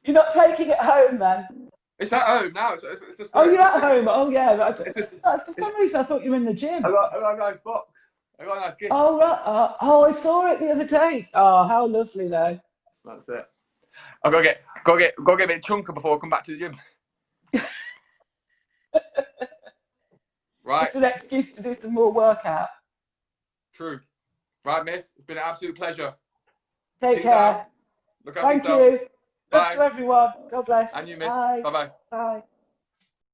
Speaker 2: you're not taking it home then?
Speaker 1: It's at home now. It's just.
Speaker 2: Oh, you're at home. Oh, yeah. For some
Speaker 1: it's,
Speaker 2: reason, I thought you were in the gym.
Speaker 1: I got a nice box. I got a nice gift.
Speaker 2: Oh, right. Oh, I saw it the other day. Oh, how lovely, though.
Speaker 1: That's it. I've got to get a bit chunker before I come back to the gym. Right.
Speaker 2: It's an excuse to do some more workout.
Speaker 1: True. Right, Miss. It's been an absolute pleasure.
Speaker 2: Take care.
Speaker 1: Look after yourself.
Speaker 2: Thank you.
Speaker 1: Bye.
Speaker 2: Love to everyone. God bless.
Speaker 1: And you, Miss.
Speaker 2: Bye.
Speaker 1: Bye-bye.
Speaker 2: Bye.